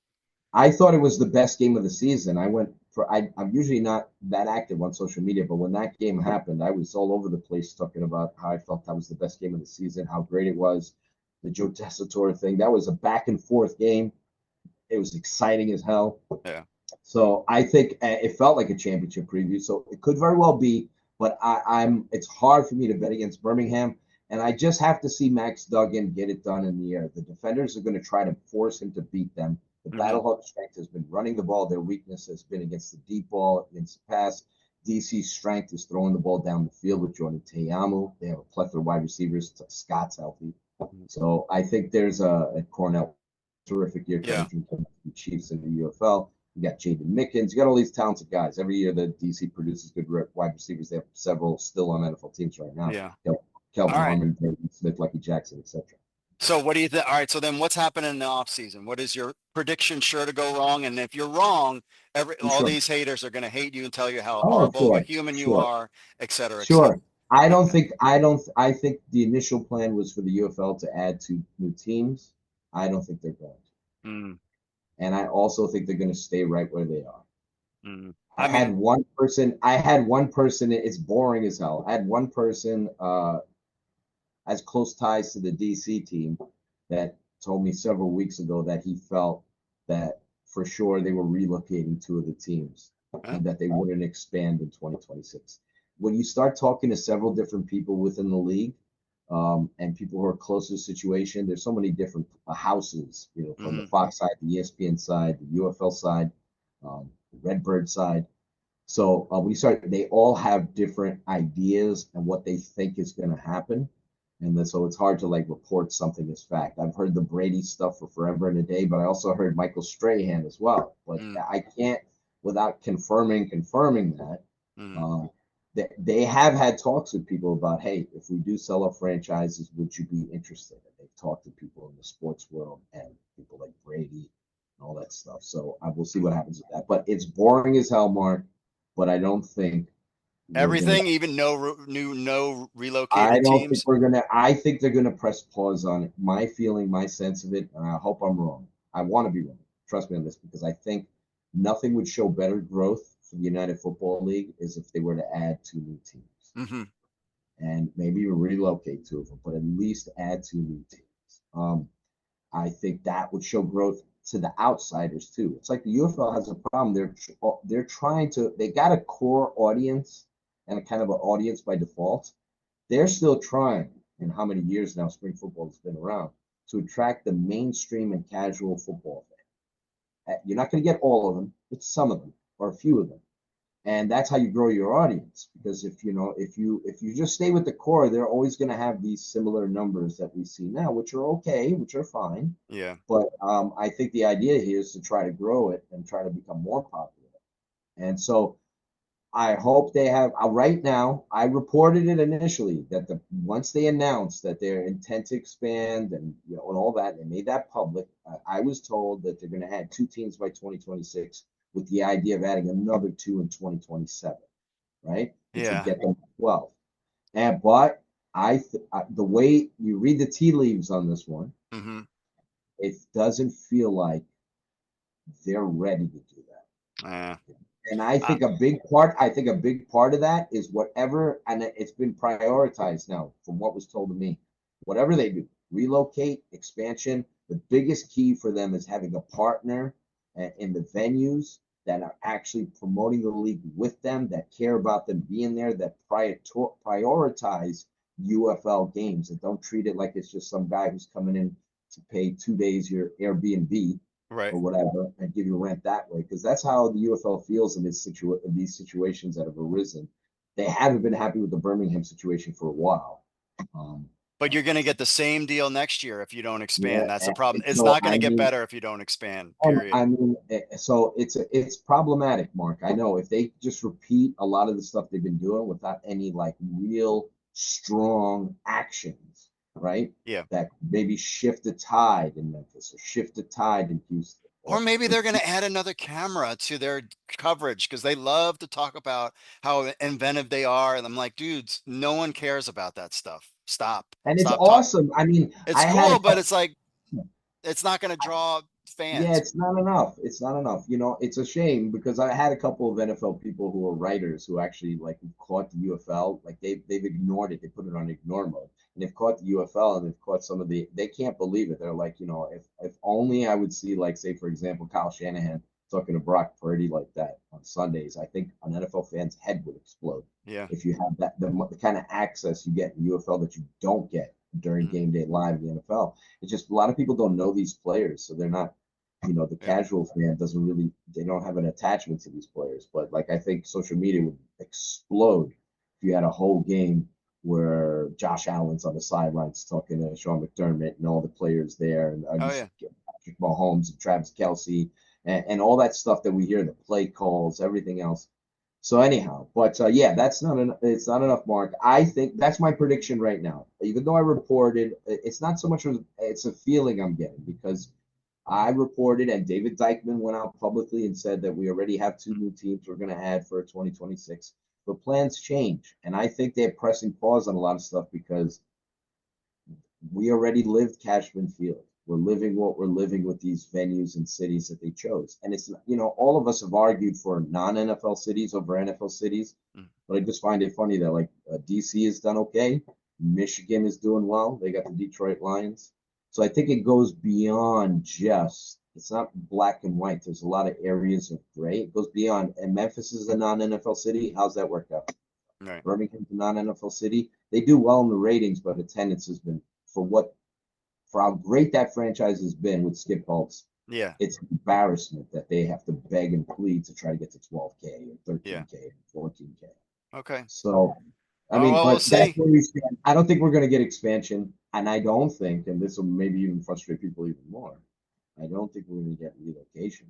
I thought it was the best game of the season. I'm usually not that active on social media, but when that game happened, I was all over the place talking about how I felt that was the best game of the season, how great it was, the Joe Tessitore thing. That was a back and forth game. It was exciting as hell. Yeah. So I think it felt like a championship preview. So it could very well be, but it's hard for me to bet against Birmingham. And I just have to see Max Duggan get it done in the air. The Defenders are going to try to force him to beat them. The Battlehawks' strength has been running the ball. Their weakness has been against the deep ball, against the pass. DC's strength is throwing the ball down the field with Jordan Teamo. They have a plethora of wide receivers. Scott's healthy. So I think there's a Cornell terrific year coming from the Chiefs in the UFL. You got Jaden Mickens. You got all these talented guys. Every year that DC produces good wide receivers. They have several still on NFL teams right now. Yeah. Kelvin Harmon, Brayden Smith, Lucky Jackson, etc. So what do you think? All right. So then what's happening in the offseason? What is your prediction sure to go wrong? And if you're wrong, all these haters are going to hate you and tell you how horrible of a human you are, et cetera, et cetera. I think the initial plan was for the UFL to add 2 new teams. I don't think they're going to. And I also think they're going to stay right where they are. I had one person, it's boring as hell. I had one person has close ties to the DC team that told me several weeks ago that he felt that for sure they were relocating 2 of the teams and that they wouldn't expand in 2026. When you start talking to several different people within the league, and people who are close to the situation, there's so many different houses, from the Fox side, the ESPN side, the UFL side, the Redbird side. So they all have different ideas and what they think is going to happen. And then, so it's hard to report something as fact. I've heard the Brady stuff for forever and a day, but I also heard Michael Strahan as well. But I can't, without confirming that, they have had talks with people about, hey, if we do sell up franchises, would you be interested? And they've talked to people in the sports world and people like Brady and all that stuff. So we'll see what happens with that. But it's boring as hell, Mark. But I don't think everything, even no relocated teams. I think they're gonna press pause on it. My feeling, my sense of it, and I hope I'm wrong. I want to be wrong. Trust me on this, because I think nothing would show better growth for the United Football League is if they were to add 2 new teams. And maybe relocate 2 of them, but at least add 2 new teams. I think that would show growth. to the outsiders too. It's like the UFL has a problem. They're trying to. They got a core audience and a kind of an audience by default. They're still trying, in how many years now spring football has been around, to attract the mainstream and casual football fan. You're not going to get all of them, but some of them or a few of them. And that's how you grow your audience. Because if you just stay with the core, they're always going to have these similar numbers that we see now, which are okay, which are fine. Yeah. But I think the idea here is to try to grow it and try to become more popular. And so I hope they have. Right now, I reported it initially that once they announced that their intent to expand and and all that, they made that public. I was told that they're going to add 2 teams by 2026, with the idea of adding another 2 in 2027, right? Which would Yeah. get them to 12. But the way you read the tea leaves on this one, Mm-hmm. it doesn't feel like they're ready to do that. Yeah. And I think a big part of that is whatever, and it's been prioritized now from what was told to me. Whatever they do, relocate, expansion, the biggest key for them is having a partner in the venues that are actually promoting the league with them, that care about them being there, that prioritize UFL games, and don't treat it like it's just some guy who's coming in to pay 2 days your Airbnb Right. or whatever and give you rent that way, because that's how the UFL feels in these situations that have arisen. They haven't been happy with the Birmingham situation for a while. But you're going to get the same deal next year if you don't expand. Yeah, That's the problem. It's so not going I to get mean, better if you don't expand, period. I mean, so it's problematic, Mark. I know if they just repeat a lot of the stuff they've been doing without any like real strong actions, right? Yeah. That maybe shift the tide in Memphis or shift the tide in Houston. Or maybe they're going to add another camera to their coverage because they love to talk about how inventive they are. And I'm like, dudes, no one cares about that stuff. Stop. And it's Stop talking. awesome. I mean, It's I had a cool, but couple, it's like, it's not going to draw yeah, fans. it's not enough. It's not enough. It's a shame because I had a couple of NFL people who are writers who actually like caught the UFL. Like they've ignored it. They put it on ignore mode. And they've caught the UFL and they've caught some of they can't believe it. They're like, if only I would see, like, say, for example, Kyle Shanahan talking to Brock Purdy like that on Sundays. I think an NFL fan's head would explode. Yeah. If you have the kind of access you get in UFL that you don't get during game day live in the NFL. It's just a lot of people don't know these players, so they're not, the casual fan they don't have an attachment to these players. But like, I think social media would explode if you had a whole game where Josh Allen's on the sidelines talking to Sean McDermott and all the players there, and Patrick Mahomes and Travis Kelce and all that stuff that we hear, the play calls, everything else. So anyhow, but yeah, it's not enough, Mark. I think that's my prediction right now. Even though I reported, it's not so much it's a feeling I'm getting, because I reported and David Dykman went out publicly and said that we already have 2 new teams we're going to add for 2026. But plans change, and I think they're pressing pause on a lot of stuff because we already lived Cashman Field. We're living what we're living with these venues and cities that they chose. And it's, all of us have argued for non-NFL cities over NFL cities, but I just find it funny that, like, DC has done okay. Michigan is doing well. They got the Detroit Lions. So I think it goes beyond it's not black and white. There's a lot of areas of gray. It goes beyond. And Memphis is a non-NFL city. How's that worked out? Right. Birmingham's a non-NFL city. They do well in the ratings, but attendance has been, for how great that franchise has been with Skip Holtz. Yeah. It's an embarrassment that they have to beg and plead to try to get to 12K or 13K or 14K. Okay. So, I mean, well, but we'll that's see. where we stand. I don't think we're going to get expansion, and I don't think, and this will maybe even frustrate people even more, I don't think we're going to get relocation.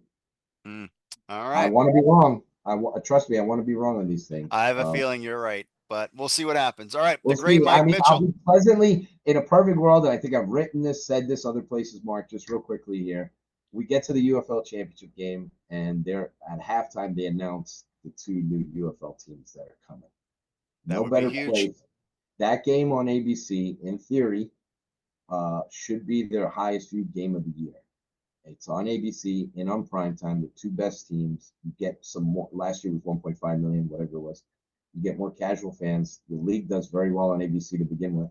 All I right. want to be wrong. Trust me, I want to be wrong on these things. I have a feeling you're right, but we'll see what happens. All right. We'll The great see. Mike I'll Mitchell. be pleasantly, in a perfect world, and I think I've written this, said this other places, Mark, just real quickly here. We get to the UFL championship game, and they're at halftime, they announce the 2 new UFL teams that are coming. That would be huge. Place. That game on ABC, in theory, should be their highest viewed game of the year. It's on ABC and on primetime, the 2 best teams. You get some more. Last year was 1.5 million, whatever it was. You get more casual fans. The league does very well on ABC to begin with.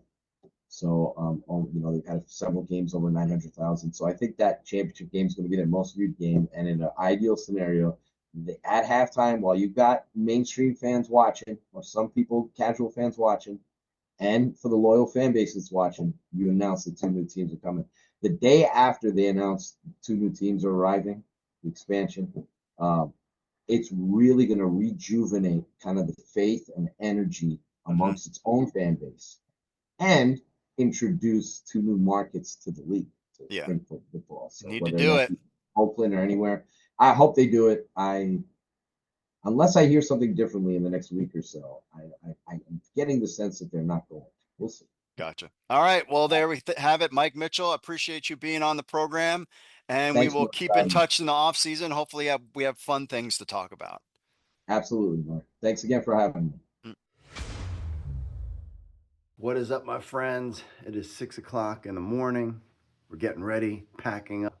So, they've had several games over 900,000. So I think that championship game is going to be their most viewed game. And in an ideal scenario, at halftime, while you've got mainstream fans watching, or some people, casual fans watching, and for the loyal fan base that's watching, you announce that 2 new teams are coming. The day after they announce 2 new teams are arriving, the expansion, it's really going to rejuvenate kind of the faith and energy amongst its own fan base, and introduce 2 new markets to the league, to Springfield football. So Need to whether do that it. be Oakland or anywhere, I hope they do it. Unless I hear something differently in the next week or so, I'm getting the sense that they're not going. We'll see. Gotcha. All right. Well, there we have it. Mike Mitchell, I appreciate you being on the program, and Thanks we will for keep in having me. touch in the off season. Hopefully we have fun things to talk about. Absolutely, Mark. Thanks again for having me. What is up, my friends? It is 6 o'clock in the morning. We're getting ready, packing up.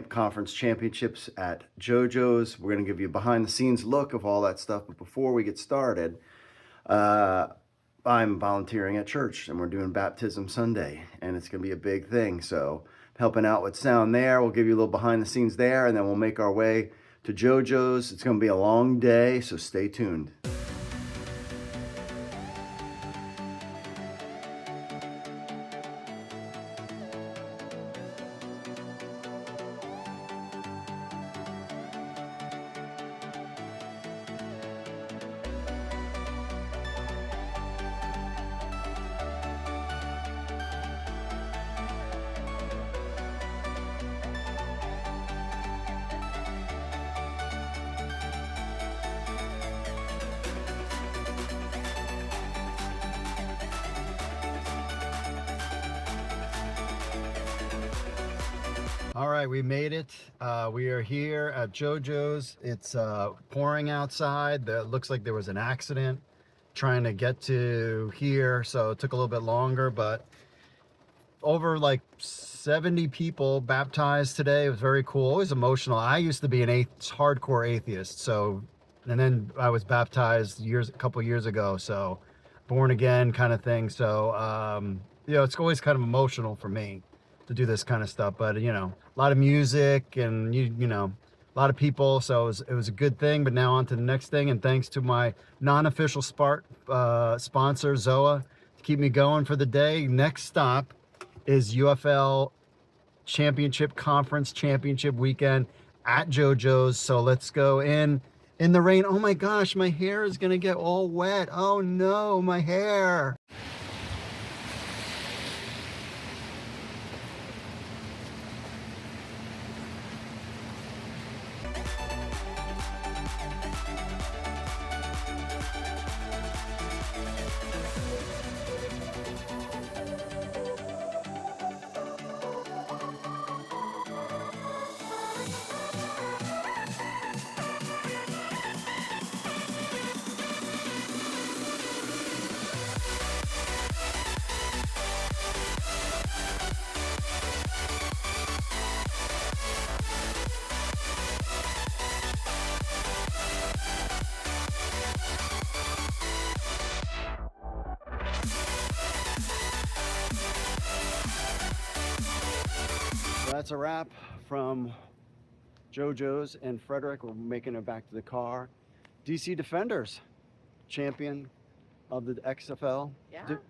Conference championships at JoJo's. We're going to give you a behind the scenes look of all that stuff. But before we get started, I'm volunteering at church and we're doing baptism Sunday, and it's going to be a big thing. So helping out with sound there. We'll give you a little behind the scenes there, and then we'll make our way to JoJo's. It's going to be a long day, so stay tuned. All right, we made it. We are here at JoJo's. It's pouring outside. It looks like there was an accident trying to get to here, so it took a little bit longer, but over like 70 people baptized today. It was very cool. Always emotional. I used to be an hardcore atheist, so, and then I was baptized a couple years ago, so born again kind of thing. So, it's always kind of emotional for me to do this kind of stuff, but a lot of music and a lot of people, so it was a good thing. But now on to the next thing, and thanks to my non-official sponsor Zoa to keep me going for the day. Next stop is UFL Conference Championship weekend at JoJo's. So let's go in the rain. Oh my gosh, my hair is gonna get all wet. Oh no, my hair. That's a wrap from JoJo's and Frederick. We're making it back to the car. DC Defenders, champion of the XFL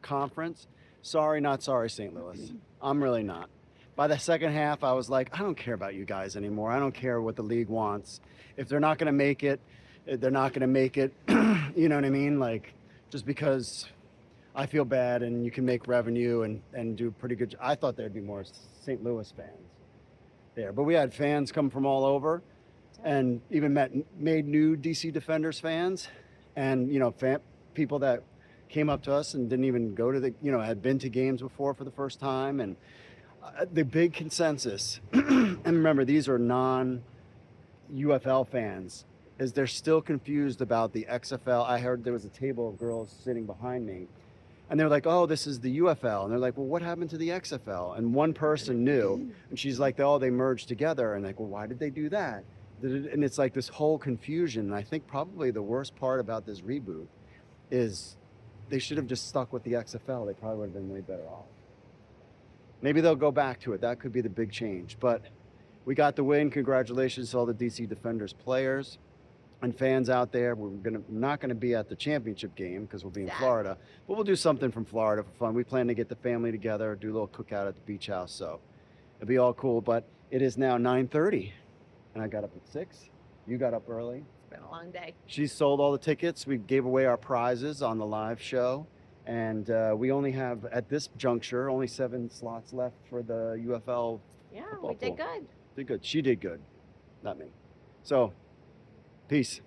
conference. Sorry, not sorry, St. Louis. I'm really not. By the second half, I was like, I don't care about you guys anymore. I don't care what the league wants. If they're not going to make it, they're not going to make it. You know what I mean? Like, just because I feel bad and you can make revenue and do pretty good. I thought there'd be more St. Louis fans there, but we had fans come from all over, and even made new DC Defenders fans, and people that came up to us and didn't even go to had been to games before for the first time. And the big consensus, and remember, these are non-UFL fans, is they're still confused about the XFL. I heard there was a table of girls sitting behind me, and they're like, oh, this is the UFL. And they're like, well, what happened to the XFL? And one person knew, and she's like, oh, they merged together. And like, well, why did they do that? And it's like this whole confusion. And I think probably the worst part about this reboot is they should have just stuck with the XFL. They probably would have been way better off. Maybe they'll go back to it. That could be the big change. But we got the win. Congratulations to all the DC Defenders players and fans out there. We're not gonna be at the championship game because we'll be in Florida, but we'll do something from Florida for fun. We plan to get the family together, do a little cookout at the beach house, so it'll be all cool. But it is now 9:30, and I got up at 6. You got up early. It's been a long day. She sold all the tickets. We gave away our prizes on the live show, and we only have at this juncture only 7 slots left for the UFL. Yeah, football we did pool. good. Did good. She did good, not me. So. Peace.